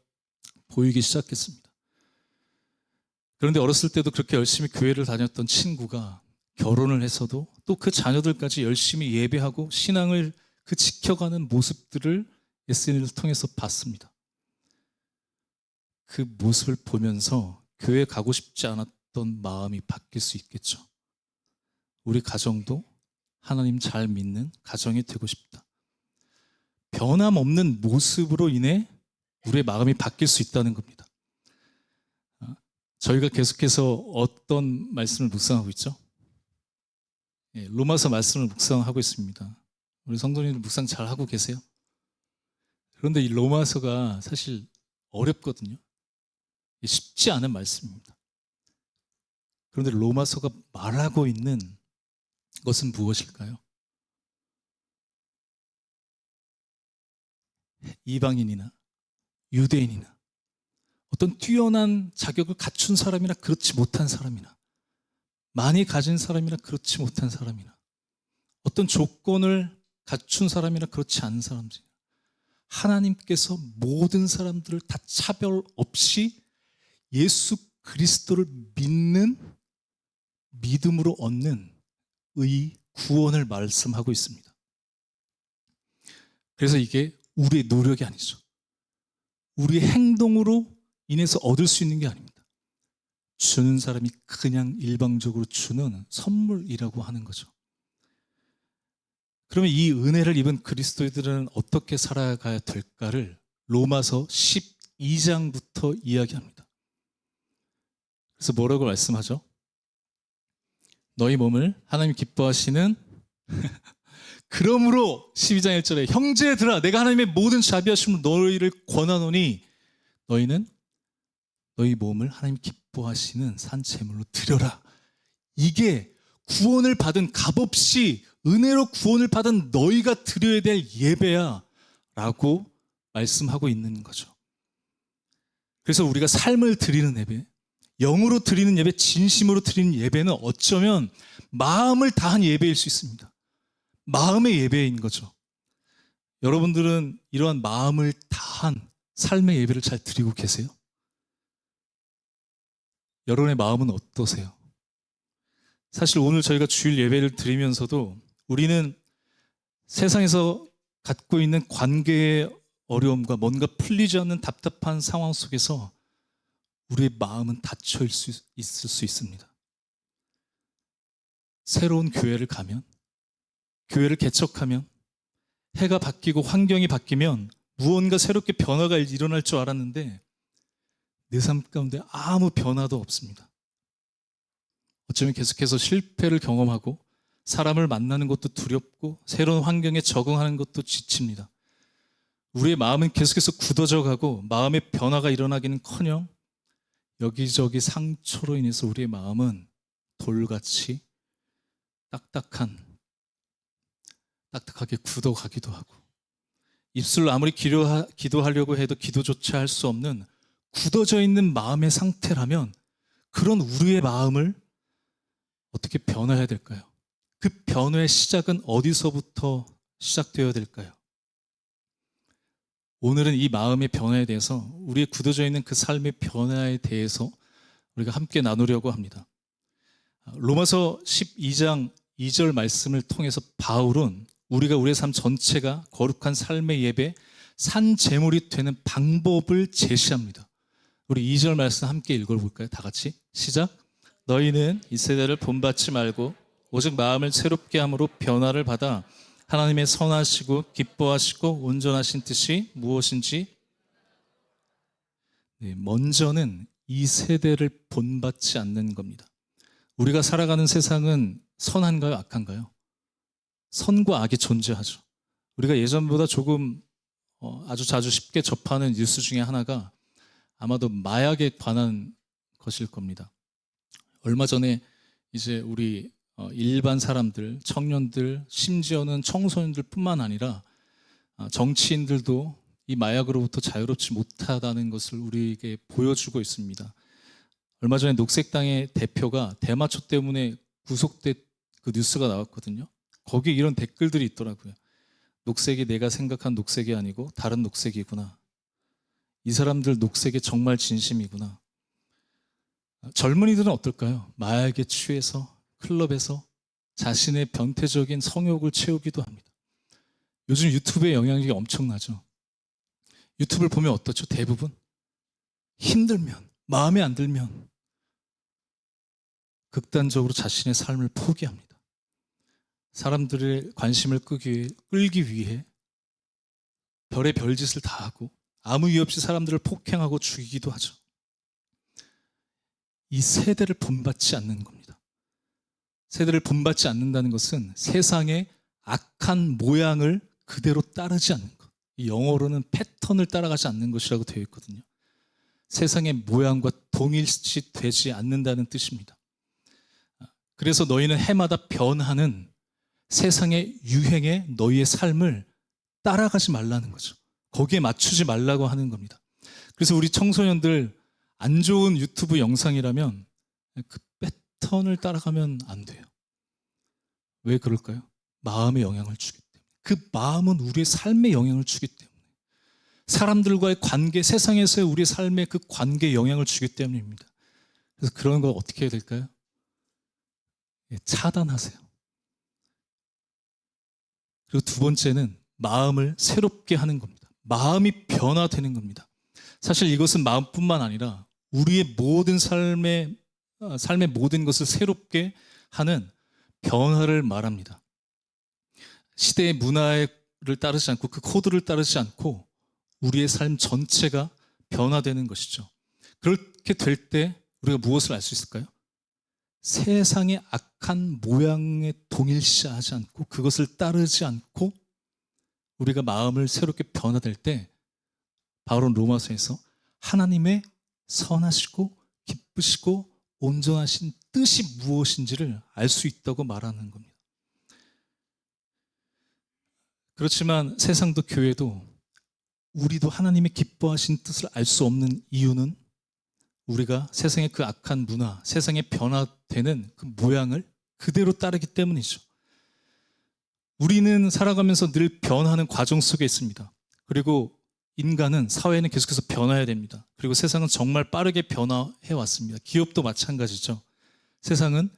보이기 시작했습니다. 그런데 어렸을 때도 그렇게 열심히 교회를 다녔던 친구가 결혼을 해서도 또 그 자녀들까지 열심히 예배하고 신앙을 그 지켜가는 모습들을 SNS를 통해서 봤습니다. 그 모습을 보면서 교회 가고 싶지 않았던 마음이 바뀔 수 있겠죠. 우리 가정도 하나님 잘 믿는 가정이 되고 싶다. 변함없는 모습으로 인해 우리의 마음이 바뀔 수 있다는 겁니다. 저희가 계속해서 어떤 말씀을 묵상하고 있죠? 로마서 말씀을 묵상하고 있습니다. 우리 성도님들 묵상 잘 하고 계세요? 그런데 이 로마서가 사실 어렵거든요. 쉽지 않은 말씀입니다. 그런데 로마서가 말하고 있는 것은 무엇일까요? 이방인이나 유대인이나 어떤 뛰어난 자격을 갖춘 사람이나 그렇지 못한 사람이나 많이 가진 사람이나 그렇지 못한 사람이나 어떤 조건을 갖춘 사람이나 그렇지 않은 사람들, 하나님께서 모든 사람들을 다 차별 없이 예수 그리스도를 믿는 믿음으로 얻는 의 구원을 말씀하고 있습니다. 그래서 이게 우리의 노력이 아니죠. 우리의 행동으로 인해서 얻을 수 있는 게 아닙니다. 주는 사람이 그냥 일방적으로 주는 선물이라고 하는 거죠. 그러면 이 은혜를 입은 그리스도인들은 어떻게 살아가야 될까를 로마서 12장부터 이야기합니다. 그래서 뭐라고 말씀하죠? 너희 몸을 하나님 기뻐하시는 그러므로 12장 1절에 형제들아 내가 하나님의 모든 자비하심으로 너희를 권하노니 너희는 너희 몸을 하나님 기뻐하시는 산 제물로 드려라. 이게 구원을 받은 값없이 은혜로 구원을 받은 너희가 드려야 될 예배야 라고 말씀하고 있는 거죠. 그래서 우리가 삶을 드리는 예배, 영으로 드리는 예배, 진심으로 드리는 예배는 어쩌면 마음을 다한 예배일 수 있습니다. 마음의 예배인 거죠. 여러분들은 이러한 마음을 다한 삶의 예배를 잘 드리고 계세요? 여러분의 마음은 어떠세요? 사실 오늘 저희가 주일 예배를 드리면서도 우리는 세상에서 갖고 있는 관계의 어려움과 뭔가 풀리지 않는 답답한 상황 속에서 우리의 마음은 닫혀 있을 수 있습니다. 새로운 교회를 가면, 교회를 개척하면, 해가 바뀌고 환경이 바뀌면 무언가 새롭게 변화가 일어날 줄 알았는데 내 삶 가운데 아무 변화도 없습니다. 어쩌면 계속해서 실패를 경험하고 사람을 만나는 것도 두렵고 새로운 환경에 적응하는 것도 지칩니다. 우리의 마음은 계속해서 굳어져 가고 마음의 변화가 일어나기는커녕 여기저기 상처로 인해서 우리의 마음은 돌같이 딱딱하게 굳어가기도 하고, 입술로 아무리 기도하려고 해도 기도조차 할 수 없는 굳어져 있는 마음의 상태라면, 그런 우리의 마음을 어떻게 변화해야 될까요? 그 변화의 시작은 어디서부터 시작되어야 될까요? 오늘은 이 마음의 변화에 대해서, 우리의 굳어져 있는 그 삶의 변화에 대해서 우리가 함께 나누려고 합니다. 로마서 12장 2절 말씀을 통해서 바울은 우리가 우리의 삶 전체가 거룩한 삶의 예배, 산 제물이 되는 방법을 제시합니다. 우리 2절 말씀 함께 읽어볼까요? 다 같이 시작. 너희는 이 세대를 본받지 말고 오직 마음을 새롭게 함으로 변화를 받아 하나님의 선하시고 기뻐하시고 온전하신 뜻이 무엇인지. 먼저는 이 세대를 본받지 않는 겁니다. 우리가 살아가는 세상은 선한가요, 악한가요? 선과 악이 존재하죠. 우리가 예전보다 조금 아주 자주 쉽게 접하는 뉴스 중에 하나가 아마도 마약에 관한 것일 겁니다. 얼마 전에 이제 우리 일반 사람들, 청년들, 심지어는 청소년들 뿐만 아니라 정치인들도 이 마약으로부터 자유롭지 못하다는 것을 우리에게 보여주고 있습니다. 얼마 전에 녹색당의 대표가 대마초 때문에 구속된 그 뉴스가 나왔거든요. 거기에 이런 댓글들이 있더라고요. 녹색이 내가 생각한 녹색이 아니고 다른 녹색이구나. 이 사람들 녹색에 정말 진심이구나. 젊은이들은 어떨까요? 마약에 취해서 클럽에서 자신의 변태적인 성욕을 채우기도 합니다. 요즘 유튜브의 영향력이 엄청나죠. 유튜브를 보면 어떻죠? 대부분 힘들면, 마음에 안 들면 극단적으로 자신의 삶을 포기합니다. 사람들의 관심을 끌기 위해 별의 별짓을 다 하고 아무 이유 없이 사람들을 폭행하고 죽이기도 하죠. 이 세대를 본받지 않는 겁니다. 세대를 본받지 않는다는 것은 세상의 악한 모양을 그대로 따르지 않는 것. 이 영어로는 패턴을 따라가지 않는 것이라고 되어 있거든요. 세상의 모양과 동일시 되지 않는다는 뜻입니다. 그래서 너희는 해마다 변하는 세상의 유행에 너희의 삶을 따라가지 말라는 거죠. 거기에 맞추지 말라고 하는 겁니다. 그래서 우리 청소년들 안 좋은 유튜브 영상이라면 그 패턴을 따라가면 안 돼요. 왜 그럴까요? 마음에 영향을 주기 때문에. 그 마음은 우리의 삶에 영향을 주기 때문에. 사람들과의 관계, 세상에서의 우리의 삶에 그 관계에 영향을 주기 때문입니다. 그래서 그런 거 어떻게 해야 될까요? 차단하세요. 그리고 두 번째는 마음을 새롭게 하는 겁니다. 마음이 변화되는 겁니다. 사실 이것은 마음뿐만 아니라 우리의 모든 삶의 모든 것을 새롭게 하는 변화를 말합니다. 시대의 문화를 따르지 않고 그 코드를 따르지 않고 우리의 삶 전체가 변화되는 것이죠. 그렇게 될 때 우리가 무엇을 알 수 있을까요? 세상의 악한 모양에 동일시하지 않고 그것을 따르지 않고 우리가 마음을 새롭게 변화될 때 바울은 로마서에서 하나님의 선하시고 기쁘시고 온전하신 뜻이 무엇인지를 알 수 있다고 말하는 겁니다. 그렇지만 세상도 교회도 우리도 하나님의 기뻐하신 뜻을 알 수 없는 이유는 우리가 세상의 그 악한 문화, 세상에 변화되는 그 모양을 그대로 따르기 때문이죠. 우리는 살아가면서 늘 변화하는 과정 속에 있습니다. 그리고 인간은, 사회는 계속해서 변화해야 됩니다. 그리고 세상은 정말 빠르게 변화해 왔습니다. 기업도 마찬가지죠. 세상은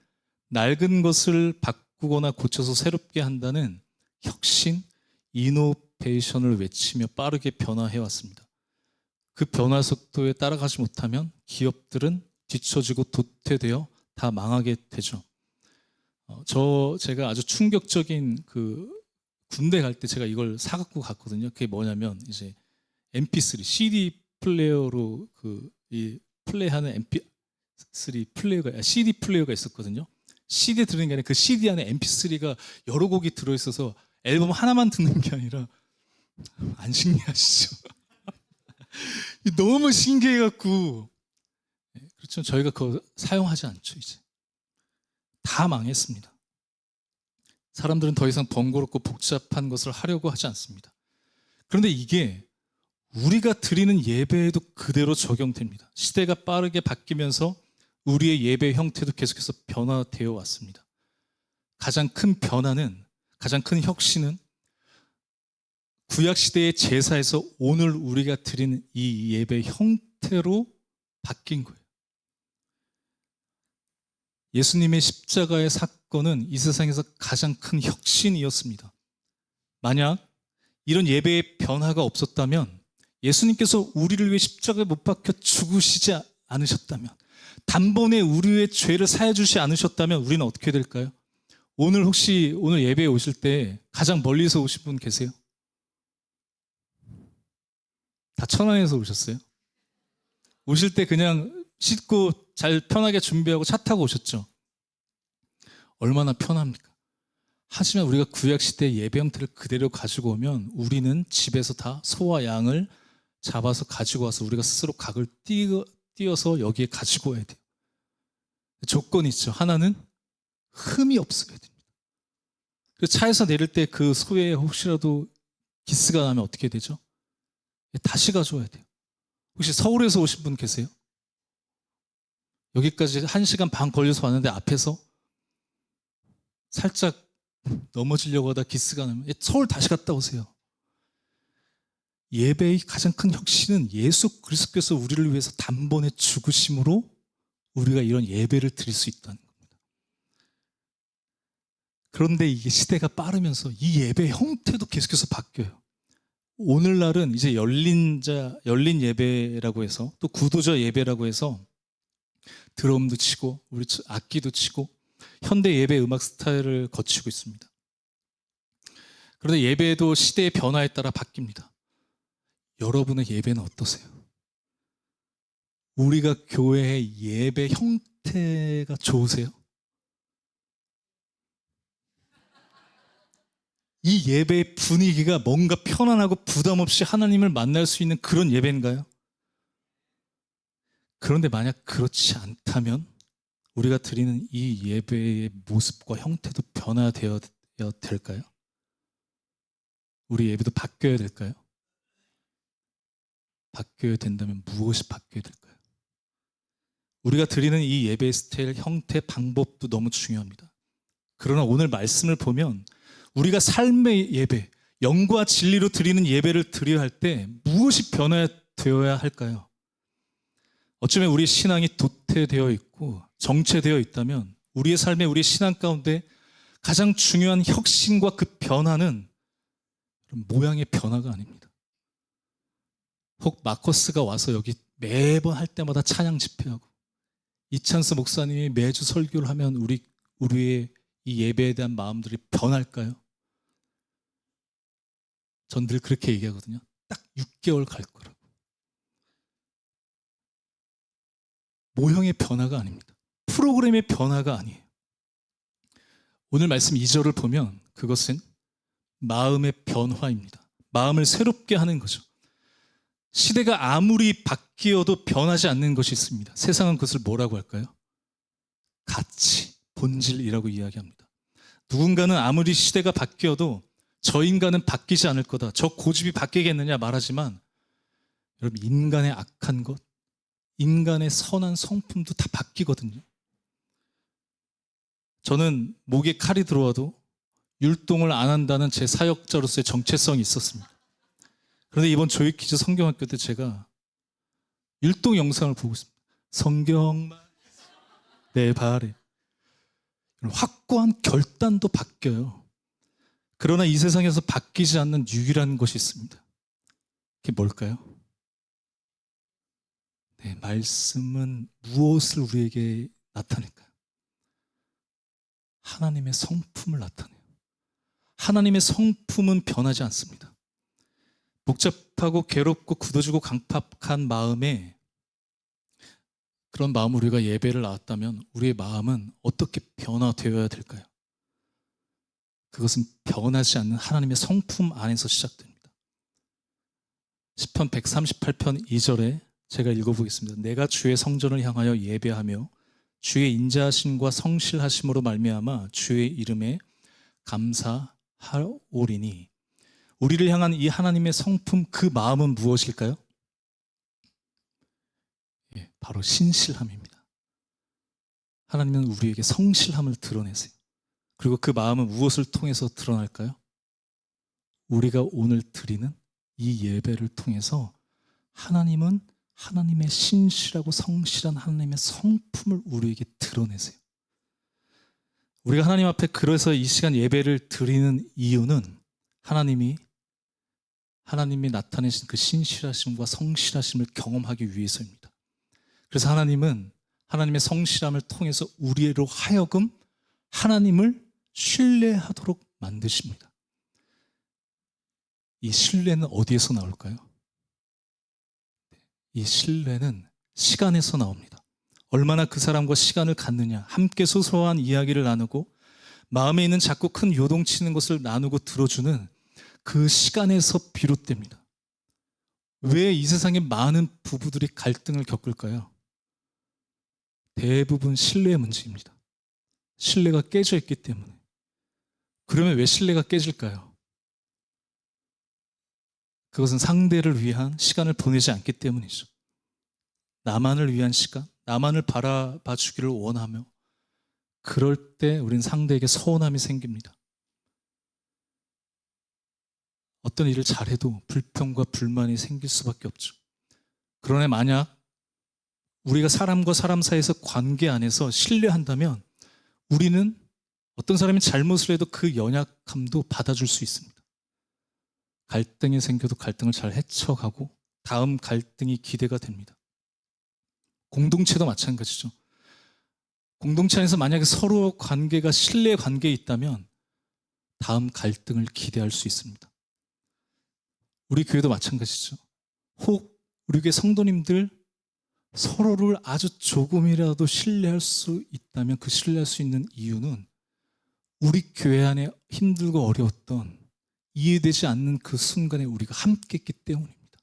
낡은 것을 바꾸거나 고쳐서 새롭게 한다는 혁신, 이노베이션을 외치며 빠르게 변화해 왔습니다. 그 변화 속도에 따라가지 못하면 기업들은 뒤처지고 도태되어 다 망하게 되죠. 제가 아주 충격적인 그 군대 갈 때 제가 이걸 사갖고 갔거든요. 그게 뭐냐면 이제 MP3, CD 플레이어로 이 플레이하는 MP3 플레이어가, CD 플레이어가 있었거든요. CD에 들은 게 아니라 그 CD 안에 MP3가 여러 곡이 들어있어서 앨범 하나만 듣는 게 아니라 안 신기하시죠? 너무 신기해갖고. 그렇죠. 저희가 그거 사용하지 않죠. 이제 다 망했습니다. 사람들은 더 이상 번거롭고 복잡한 것을 하려고 하지 않습니다. 그런데 이게 우리가 드리는 예배에도 그대로 적용됩니다. 시대가 빠르게 바뀌면서 우리의 예배 형태도 계속해서 변화되어 왔습니다. 가장 큰 변화는, 가장 큰 혁신은 구약시대의 제사에서 오늘 우리가 드리는 이 예배 형태로 바뀐 거예요. 예수님의 십자가의 사건은 이 세상에서 가장 큰 혁신이었습니다. 만약 이런 예배의 변화가 없었다면, 예수님께서 우리를 위해 십자가에 못 박혀 죽으시지 않으셨다면, 단번에 우리의 죄를 사해 주지 않으셨다면 우리는 어떻게 될까요? 오늘 혹시 오늘 예배에 오실 때 가장 멀리서 오신 분 계세요? 다 천안에서 오셨어요? 오실 때 그냥 씻고 잘 편하게 준비하고 차 타고 오셨죠? 얼마나 편합니까? 하지만 우리가 구약시대의 예배 형태를 그대로 가지고 오면 우리는 집에서 다 소와 양을 잡아서 가지고 와서 우리가 스스로 각을 띄어서 여기에 가지고 와야 돼요. 조건이 있죠. 하나는 흠이 없어야 됩니다. 차에서 내릴 때 그 소에 혹시라도 기스가 나면 어떻게 되죠? 다시 가져와야 돼요. 혹시 서울에서 오신 분 계세요? 여기까지 1시간 반 걸려서 왔는데 앞에서 살짝 넘어지려고 하다 기스가 나면 서울 다시 갔다 오세요. 예배의 가장 큰 혁신은 예수 그리스도께서 우리를 위해서 단번에 죽으심으로 우리가 이런 예배를 드릴 수 있다는 겁니다. 그런데 이게 시대가 빠르면서 이 예배 형태도 계속해서 바뀌어요. 오늘날은 이제 열린 예배라고 해서, 또 구도자 예배라고 해서 드럼도 치고 우리 악기도 치고 현대 예배 음악 스타일을 거치고 있습니다. 그런데 예배도 시대의 변화에 따라 바뀝니다. 여러분의 예배는 어떠세요? 우리가 교회의 예배 형태가 좋으세요? 이 예배의 분위기가 뭔가 편안하고 부담 없이 하나님을 만날 수 있는 그런 예배인가요? 그런데 만약 그렇지 않다면 우리가 드리는 이 예배의 모습과 형태도 변화되어야 될까요? 우리 예배도 바뀌어야 될까요? 바뀌어야 된다면 무엇이 바뀌어야 될까요? 우리가 드리는 이 예배 스타일, 형태, 방법도 너무 중요합니다. 그러나 오늘 말씀을 보면 우리가 삶의 예배, 영과 진리로 드리는 예배를 드려야 할 때 무엇이 변화되어야 할까요? 어쩌면 우리의 신앙이 도태되어 있고 정체되어 있다면 우리의 삶에, 우리의 신앙 가운데 가장 중요한 혁신과 그 변화는 모양의 변화가 아닙니다. 혹 마커스가 와서 여기 매번 할 때마다 찬양 집회하고 이찬스 목사님이 매주 설교를 하면 우리의 이 예배에 대한 마음들이 변할까요? 전 늘 그렇게 얘기하거든요. 딱 6개월 갈 거라고. 모형의 변화가 아닙니다. 프로그램의 변화가 아니에요. 오늘 말씀 2절을 보면 그것은 마음의 변화입니다. 마음을 새롭게 하는 거죠. 시대가 아무리 바뀌어도 변하지 않는 것이 있습니다. 세상은 그것을 뭐라고 할까요? 가치, 본질이라고 이야기합니다. 누군가는 아무리 시대가 바뀌어도 저 인간은 바뀌지 않을 거다, 저 고집이 바뀌겠느냐 말하지만 여러분, 인간의 악한 것, 인간의 선한 성품도 다 바뀌거든요. 저는 목에 칼이 들어와도 율동을 안 한다는 제 사역자로서의 정체성이 있었습니다. 그런데 이번 조이키즈 성경학교 때 제가 율동 영상을 보고 있습니다. 성경만 내 발에. 확고한 결단도 바뀌어요. 그러나 이 세상에서 바뀌지 않는 유일한 것이 있습니다. 그게 뭘까요? 네, 말씀은 무엇을 우리에게 나타낼까요? 하나님의 성품을 나타내요. 하나님의 성품은 변하지 않습니다. 복잡하고 괴롭고 굳어지고 강팍한 마음에, 그런 마음으로 우리가 예배를 나왔다면 우리의 마음은 어떻게 변화되어야 될까요? 그것은 변하지 않는 하나님의 성품 안에서 시작됩니다. 시편 138편 2절에 제가 읽어보겠습니다. 내가 주의 성전을 향하여 예배하며 주의 인자하심과 성실하심으로 말미암아 주의 이름에 감사하오리니. 우리를 향한 이 하나님의 성품, 그 마음은 무엇일까요? 바로 신실함입니다. 하나님은 우리에게 성실함을 드러내세요. 그리고 그 마음은 무엇을 통해서 드러날까요? 우리가 오늘 드리는 이 예배를 통해서 하나님은 하나님의 신실하고 성실한 하나님의 성품을 우리에게 드러내세요. 우리가 하나님 앞에 그래서 이 시간 예배를 드리는 이유는 하나님이 나타내신 그 신실하심과 성실하심을 경험하기 위해서입니다. 그래서 하나님은 하나님의 성실함을 통해서 우리로 하여금 하나님을 신뢰하도록 만드십니다. 이 신뢰는 어디에서 나올까요? 이 신뢰는 시간에서 나옵니다. 얼마나 그 사람과 시간을 갖느냐, 함께 소소한 이야기를 나누고 마음에 있는 작고 큰 요동치는 것을 나누고 들어주는 그 시간에서 비롯됩니다. 왜 이 세상에 많은 부부들이 갈등을 겪을까요? 대부분 신뢰의 문제입니다. 신뢰가 깨져 있기 때문에. 그러면 왜 신뢰가 깨질까요? 그것은 상대를 위한 시간을 보내지 않기 때문이죠. 나만을 위한 시간, 나만을 바라봐 주기를 원하며 그럴 때 우린 상대에게 서운함이 생깁니다. 어떤 일을 잘해도 불평과 불만이 생길 수밖에 없죠. 그러나 만약 우리가 사람과 사람 사이에서 관계 안에서 신뢰한다면 우리는 어떤 사람이 잘못을 해도 그 연약함도 받아줄 수 있습니다. 갈등이 생겨도 갈등을 잘 헤쳐가고 다음 갈등이 기대가 됩니다. 공동체도 마찬가지죠. 공동체 안에서 만약에 서로 관계가 신뢰 관계에 있다면 다음 갈등을 기대할 수 있습니다. 우리 교회도 마찬가지죠. 혹 우리 교회 성도님들 서로를 아주 조금이라도 신뢰할 수 있다면 그 신뢰할 수 있는 이유는 우리 교회 안에 힘들고 어려웠던 이해되지 않는 그 순간에 우리가 함께 했기 때문입니다.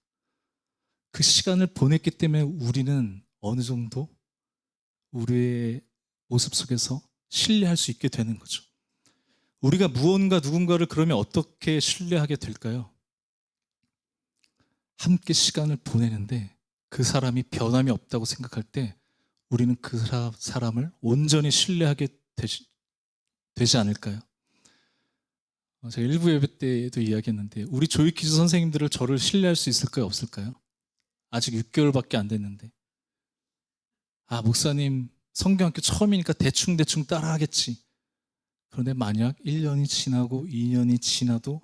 그 시간을 보냈기 때문에 우리는 어느 정도 우리의 모습 속에서 신뢰할 수 있게 되는 거죠. 우리가 무언가 누군가를 그러면 어떻게 신뢰하게 될까요? 함께 시간을 보내는데 그 사람이 변함이 없다고 생각할 때 우리는 그 사람을 온전히 신뢰하게 되지 않을까요? 제가 1부 예배 때도 이야기했는데 우리 조이키즈 선생님들을 저를 신뢰할 수 있을까요? 없을까요? 아직 6개월밖에 안 됐는데 목사님 성경학교 처음이니까 대충 따라하겠지. 그런데 만약 1년이 지나고 2년이 지나도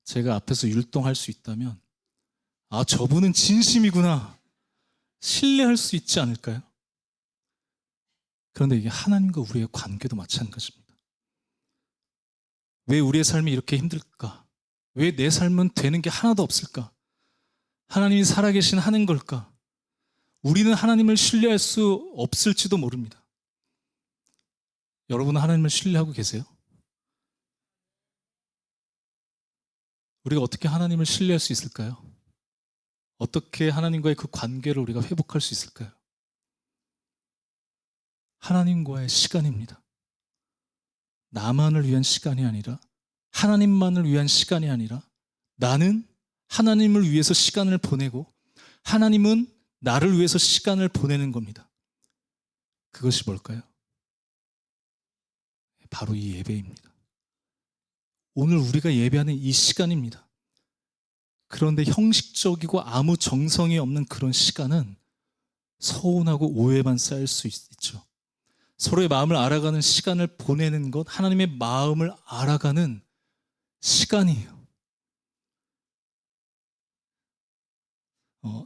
제가 앞에서 율동할 수 있다면 저분은 진심이구나. 신뢰할 수 있지 않을까요? 그런데 이게 하나님과 우리의 관계도 마찬가지입니다. 왜 우리의 삶이 이렇게 힘들까? 왜 내 삶은 되는 게 하나도 없을까? 하나님이 살아계신 하는 걸까? 우리는 하나님을 신뢰할 수 없을지도 모릅니다. 여러분은 하나님을 신뢰하고 계세요? 우리가 어떻게 하나님을 신뢰할 수 있을까요? 어떻게 하나님과의 그 관계를 우리가 회복할 수 있을까요? 하나님과의 시간입니다. 나만을 위한 시간이 아니라 하나님만을 위한 시간이 아니라 나는 하나님을 위해서 시간을 보내고 하나님은 나를 위해서 시간을 보내는 겁니다. 그것이 뭘까요? 바로 이 예배입니다. 오늘 우리가 예배하는 이 시간입니다. 그런데 형식적이고 아무 정성이 없는 그런 시간은 서운하고 오해만 쌓일 수 있죠. 서로의 마음을 알아가는 시간을 보내는 것, 하나님의 마음을 알아가는 시간이에요.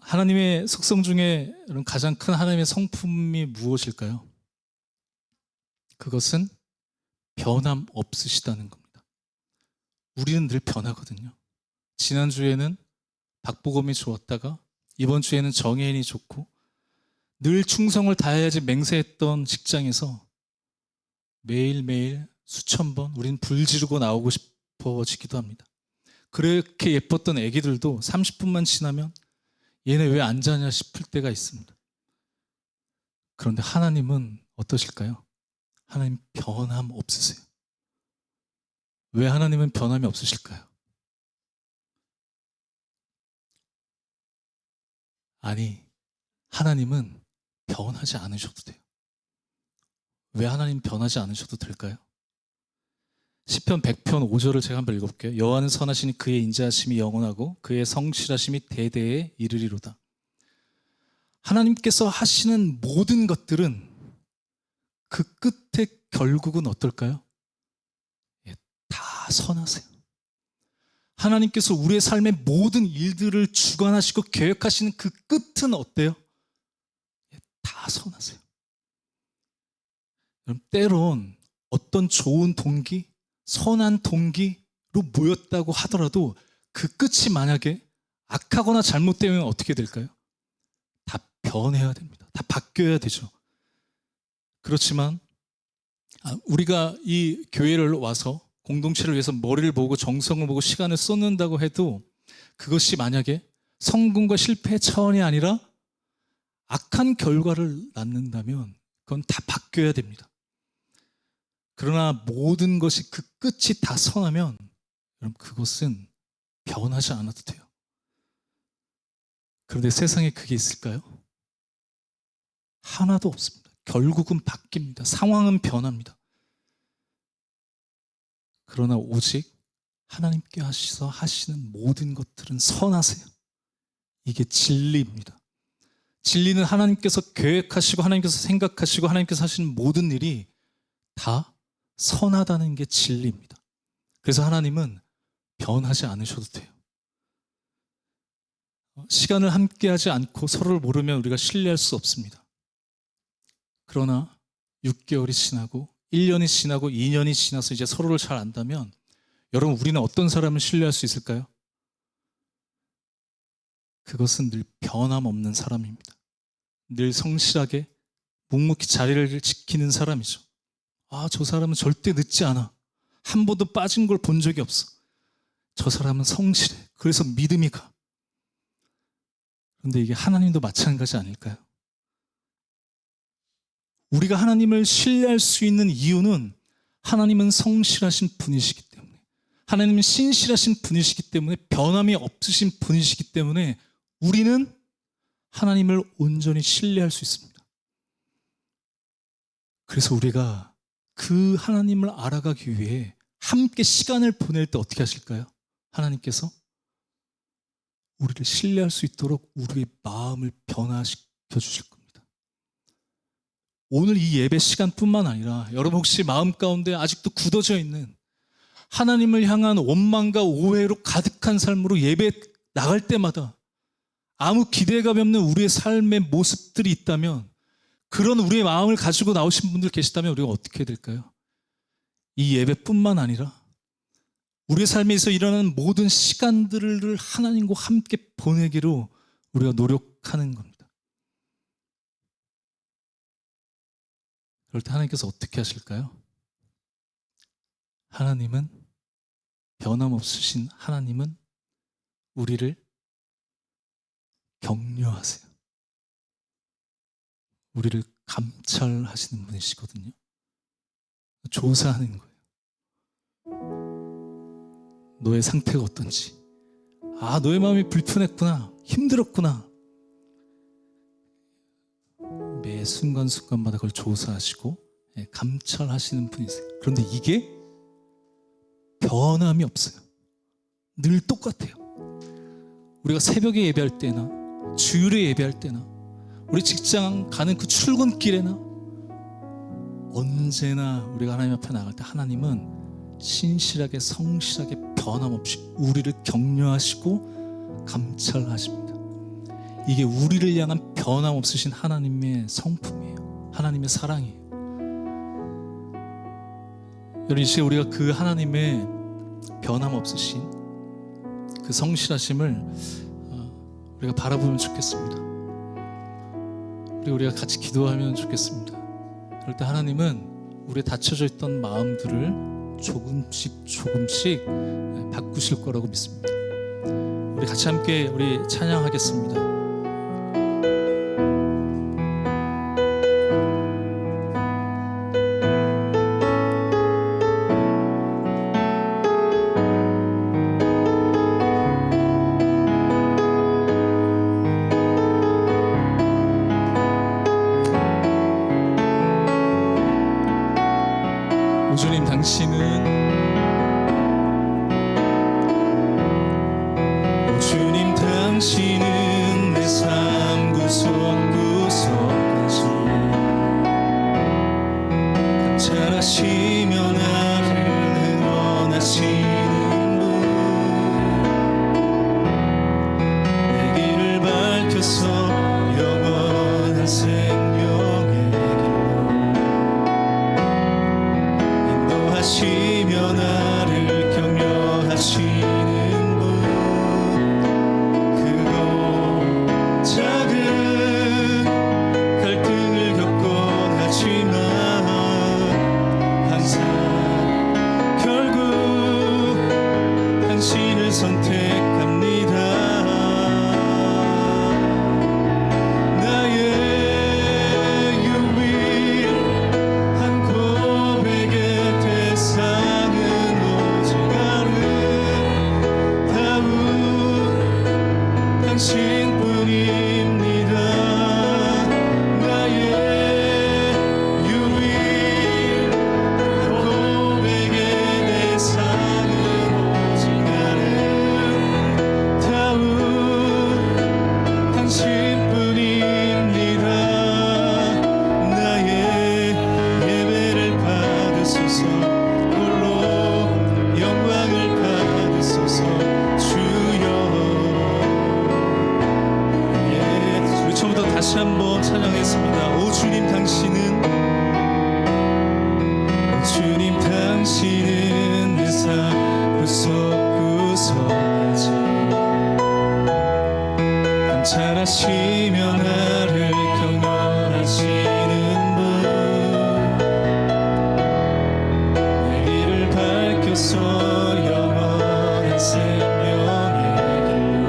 하나님의 속성 중에 가장 큰 하나님의 성품이 무엇일까요? 그것은 변함 없으시다는 겁니다. 우리는 늘 변하거든요. 지난주에는 박보검이 좋았다가 이번 주에는 정혜인이 좋고 늘 충성을 다해야지 맹세했던 직장에서 매일매일 수천 번 우린 불지르고 나오고 싶어지기도 합니다. 그렇게 예뻤던 아기들도 30분만 지나면 얘네 왜 안 자냐 싶을 때가 있습니다. 그런데 하나님은 어떠실까요? 하나님 변함 없으세요. 왜 하나님은 변함이 없으실까요? 아니, 하나님은 변하지 않으셔도 돼요. 왜 하나님 변하지 않으셔도 될까요? 시편 100편 5절을 제가 한번 읽어볼게요. 여호와는 선하시니 그의 인자하심이 영원하고 그의 성실하심이 대대에 이르리로다. 하나님께서 하시는 모든 것들은 그 끝에 결국은 어떨까요? 다 선하세요. 하나님께서 우리의 삶의 모든 일들을 주관하시고 계획하시는 그 끝은 어때요? 다 선하세요. 그럼 때론 어떤 좋은 동기, 선한 동기로 모였다고 하더라도 그 끝이 만약에 악하거나 잘못되면 어떻게 될까요? 다 변해야 됩니다. 다 바뀌어야 되죠. 그렇지만 우리가 이 교회를 와서 공동체를 위해서 머리를 보고 정성을 보고 시간을 쏟는다고 해도 그것이 만약에 성공과 실패의 차원이 아니라 악한 결과를 낳는다면 그건 다 바뀌어야 됩니다. 그러나 모든 것이 그 끝이 다 선하면 여러분 그것은 변하지 않아도 돼요. 그런데 세상에 그게 있을까요? 하나도 없습니다. 결국은 바뀝니다. 상황은 변합니다. 그러나 오직 하나님께 하시는 모든 것들은 선하세요. 이게 진리입니다. 진리는 하나님께서 계획하시고 하나님께서 생각하시고 하나님께서 하시는 모든 일이 다 선하다는 게 진리입니다. 그래서 하나님은 변하지 않으셔도 돼요. 시간을 함께하지 않고 서로를 모르면 우리가 신뢰할 수 없습니다. 그러나 6개월이 지나고 1년이 지나고 2년이 지나서 이제 서로를 잘 안다면 여러분 우리는 어떤 사람을 신뢰할 수 있을까요? 그것은 늘 변함없는 사람입니다. 늘 성실하게 묵묵히 자리를 지키는 사람이죠. 저 사람은 절대 늦지 않아. 한 번도 빠진 걸 본 적이 없어. 저 사람은 성실해. 그래서 믿음이 가. 그런데 이게 하나님도 마찬가지 아닐까요? 우리가 하나님을 신뢰할 수 있는 이유는 하나님은 성실하신 분이시기 때문에, 하나님은 신실하신 분이시기 때문에, 변함이 없으신 분이시기 때문에 우리는 하나님을 온전히 신뢰할 수 있습니다. 그래서 우리가 그 하나님을 알아가기 위해 함께 시간을 보낼 때 어떻게 하실까요? 하나님께서 우리를 신뢰할 수 있도록 우리의 마음을 변화시켜 주실 겁니다. 오늘 이 예배 시간뿐만 아니라 여러분 혹시 마음 가운데 아직도 굳어져 있는 하나님을 향한 원망과 오해로 가득한 삶으로 예배 나갈 때마다 아무 기대감이 없는 우리의 삶의 모습들이 있다면, 그런 우리의 마음을 가지고 나오신 분들 계시다면 우리가 어떻게 해야 될까요? 이 예배뿐만 아니라 우리의 삶에서 일어나는 모든 시간들을 하나님과 함께 보내기로 우리가 노력하는 겁니다. 그럴 때 하나님께서 어떻게 하실까요? 하나님은, 변함없으신 하나님은 우리를 격려하세요. 우리를 감찰하시는 분이시거든요. 조사하는 거예요. 너의 상태가 어떤지. 너의 마음이 불편했구나. 힘들었구나. 매 순간순간마다 그걸 조사하시고 감찰하시는 분이세요. 그런데 이게 변함이 없어요. 늘 똑같아요. 우리가 새벽에 예배할 때나 주일에 예배할 때나 우리 직장 가는 그 출근길에나 언제나 우리가 하나님 앞에 나갈 때 하나님은 신실하게 성실하게 변함없이 우리를 격려하시고 감찰하십니다. 이게 우리를 향한 변함없으신 하나님의 성품이에요. 하나님의 사랑이에요. 여러분 이 시간 우리가 그 하나님의 변함없으신 그 성실하심을 우리가 바라보면 좋겠습니다. 그리고 우리가 같이 기도하면 좋겠습니다. 그럴 때 하나님은 우리의 닫혀져 있던 마음들을 조금씩 바꾸실 거라고 믿습니다. 우리 같이 함께 우리 찬양하겠습니다. 오 주님 당신은 오 주님 당신은 내 삶 구석구석까지 감찰하시며 나를 원하시는 분 내 길을 밝혀서 영원한 생명의 길로 하시며 나를 격려하시는 분 크고 작은 갈등을 겪곤 하지만 항상 결국 당신을 선택합니다. 나의 유일한 고백의 대상은 오직 아름다운 당신뿐입니다. 나의 유일한 고백의 대상은 오직 아름다운 당신뿐입니다. 나의 예배를 받으소서 홀로 영광을 받으소서 주여. 예, 우리 처음부터 다시 한번 찬양했습니다. 오 주님 당신은 오 주님 당신은 내 삶 구석구석까지 감찰하시며 나를 격려하시는 분 내 길을 밝혀서 영원한 생명의 길로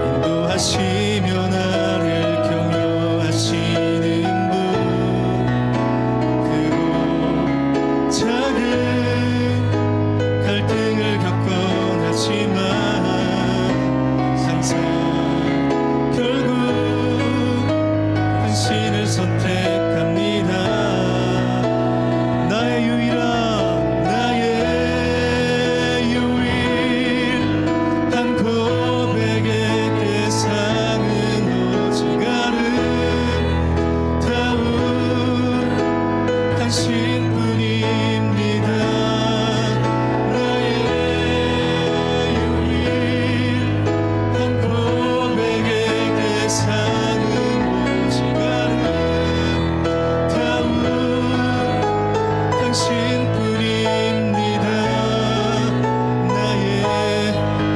인도하시며 나를 격려하시는 분 크고 작은 갈등을 겪곤 하지만 항상 결국 당신을 선택합니다. 나의 유일한 고백의 대상은 오직 아름다운 당신뿐입니다. 나의 유일한 고백의 대상은 오직 아름다운 당신뿐입니다. 나의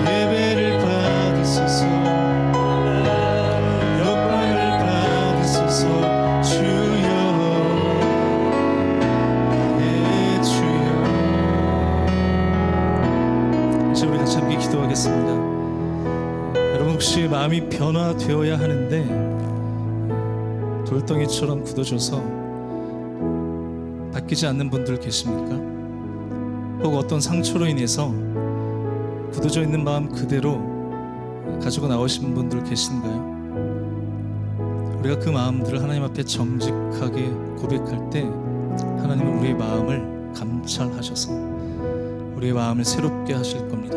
예배를 받으소서 영광을 받으소서 주여. 예 주여. 이제 우리 같이 함께 기도하겠습니다. 여러분 혹시 마음이 변화되어야 하는데 돌덩이처럼 굳어져서 바뀌지 않는 분들 계십니까? 혹 어떤 상처로 인해서 굳어져 있는 마음 그대로 가지고 나오신 분들 계신가요? 우리가 그 마음들을 하나님 앞에 정직하게 고백할 때 하나님은 우리의 마음을 감찰하셔서 우리의 마음을 새롭게 하실 겁니다.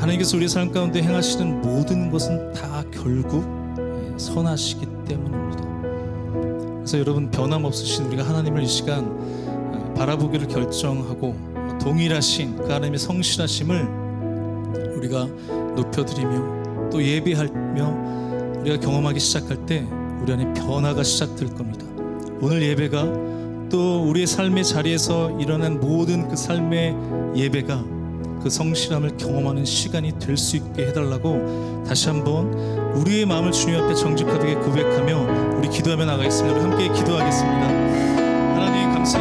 하나님께서 우리의 삶 가운데 행하시는 모든 것은 다 결국 선하시기 때문입니다. 그래서 여러분 변함없으신 우리가 하나님을 이 시간 바라보기를 결정하고 동일하신 그 하나님의 성실하심을 우리가 높여드리며 또 예배하며 우리가 경험하기 시작할 때 우리 안에 변화가 시작될 겁니다. 오늘 예배가 또 우리의 삶의 자리에서 일어난 모든 그 삶의 예배가 그 성실함을 경험하는 시간이 될 수 있게 해달라고 다시 한번 우리의 마음을 주님 앞에 정직하게 고백하며 우리 기도하며 나가겠습니다. 우리 함께 기도하겠습니다. 하나님 감사합니다.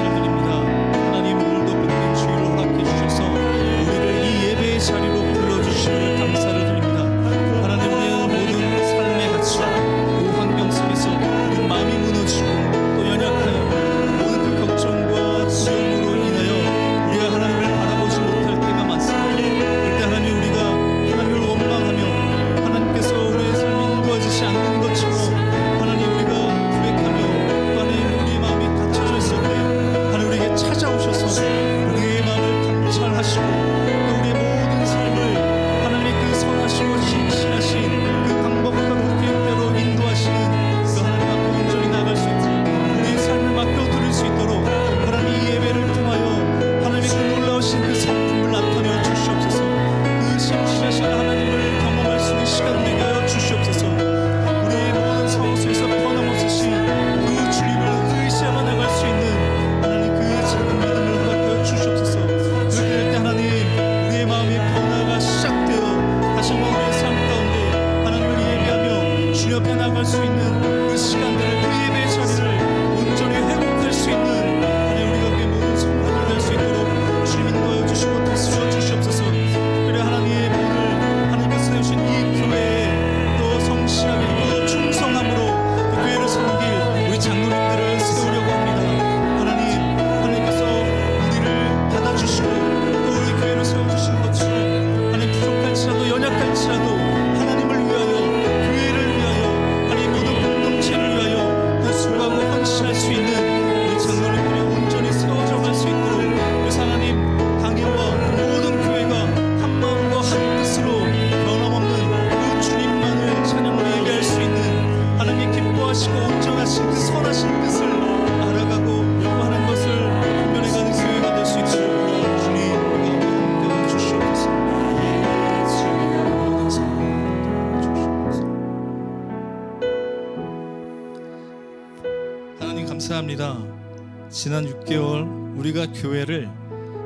지난 6개월 우리가 교회를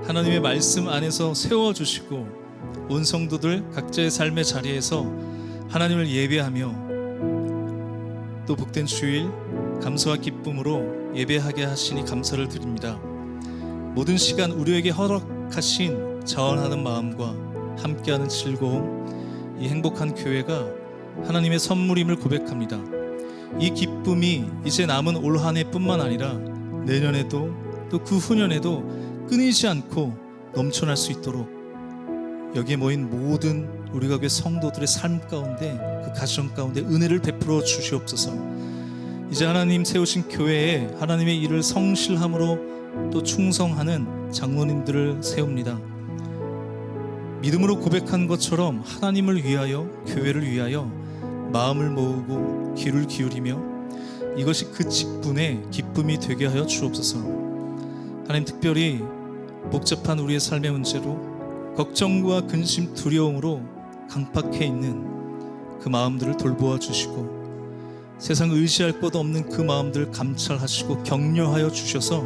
하나님의 말씀 안에서 세워주시고 온 성도들 각자의 삶의 자리에서 하나님을 예배하며 또 복된 주일 감사와 기쁨으로 예배하게 하시니 감사를 드립니다. 모든 시간 우리에게 허락하신 자원하는 마음과 함께하는 즐거움, 이 행복한 교회가 하나님의 선물임을 고백합니다. 이 기쁨이 이제 남은 올 한 해뿐만 아니라 내년에도 또 그 후년에도 끊이지 않고 넘쳐날 수 있도록 여기에 모인 모든 우리가 교회 성도들의 삶 가운데 그 가정 가운데 은혜를 베풀어 주시옵소서. 이제 하나님 세우신 교회에 하나님의 일을 성실함으로 또 충성하는 장로님들을 세웁니다. 믿음으로 고백한 것처럼 하나님을 위하여 교회를 위하여 마음을 모으고 귀를 기울이며 이것이 그 직분의 기쁨이 되게 하여 주옵소서. 하나님 특별히 복잡한 우리의 삶의 문제로 걱정과 근심 두려움으로 강팍해 있는 그 마음들을 돌보아 주시고 세상 의지할 것 없는 그 마음들을 감찰하시고 격려하여 주셔서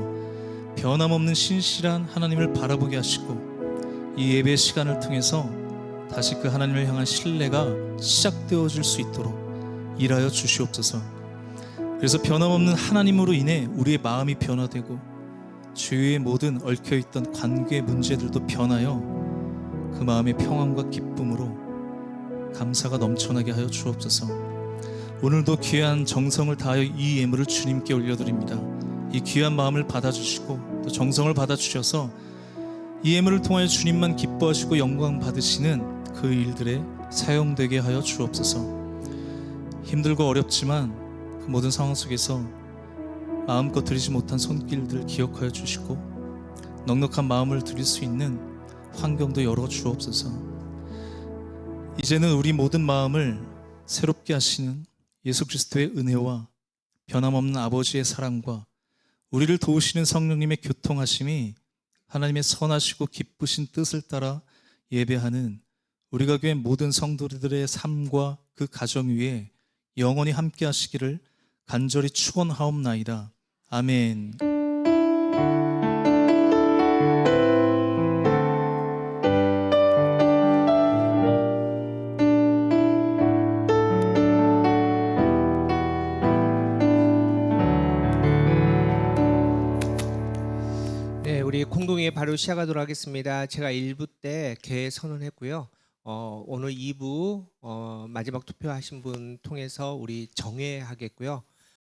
변함없는 신실한 하나님을 바라보게 하시고 이 예배 시간을 통해서 다시 그 하나님을 향한 신뢰가 시작되어질 수 있도록 일하여 주시옵소서. 그래서 변함없는 하나님으로 인해 우리의 마음이 변화되고 주위의 모든 얽혀있던 관계 문제들도 변하여 그 마음의 평안과 기쁨으로 감사가 넘쳐나게 하여 주옵소서. 오늘도 귀한 정성을 다하여 이 예물을 주님께 올려드립니다. 이 귀한 마음을 받아주시고 또 정성을 받아주셔서 이 예물을 통하여 주님만 기뻐하시고 영광 받으시는 그 일들에 사용되게 하여 주옵소서. 힘들고 어렵지만 그 모든 상황 속에서 마음껏 드리지 못한 손길들 기억하여 주시고 넉넉한 마음을 드릴 수 있는 환경도 열어 주옵소서. 이제는 우리 모든 마음을 새롭게 하시는 예수 그리스도의 은혜와 변함없는 아버지의 사랑과 우리를 도우시는 성령님의 교통하심이 하나님의 선하시고 기쁘신 뜻을 따라 예배하는 우리가 교회 모든 성도들의 삶과 그 가정 위에 영원히 함께 하시기를 간절히 축원하옵나이다. 아멘.
네, 우리 공동회의 바로 시작하도록 하겠습니다. 제가 1부 때 개회 선언했고요. 오늘 2부 마지막 투표하신 분 통해서 우리 정회하겠고요.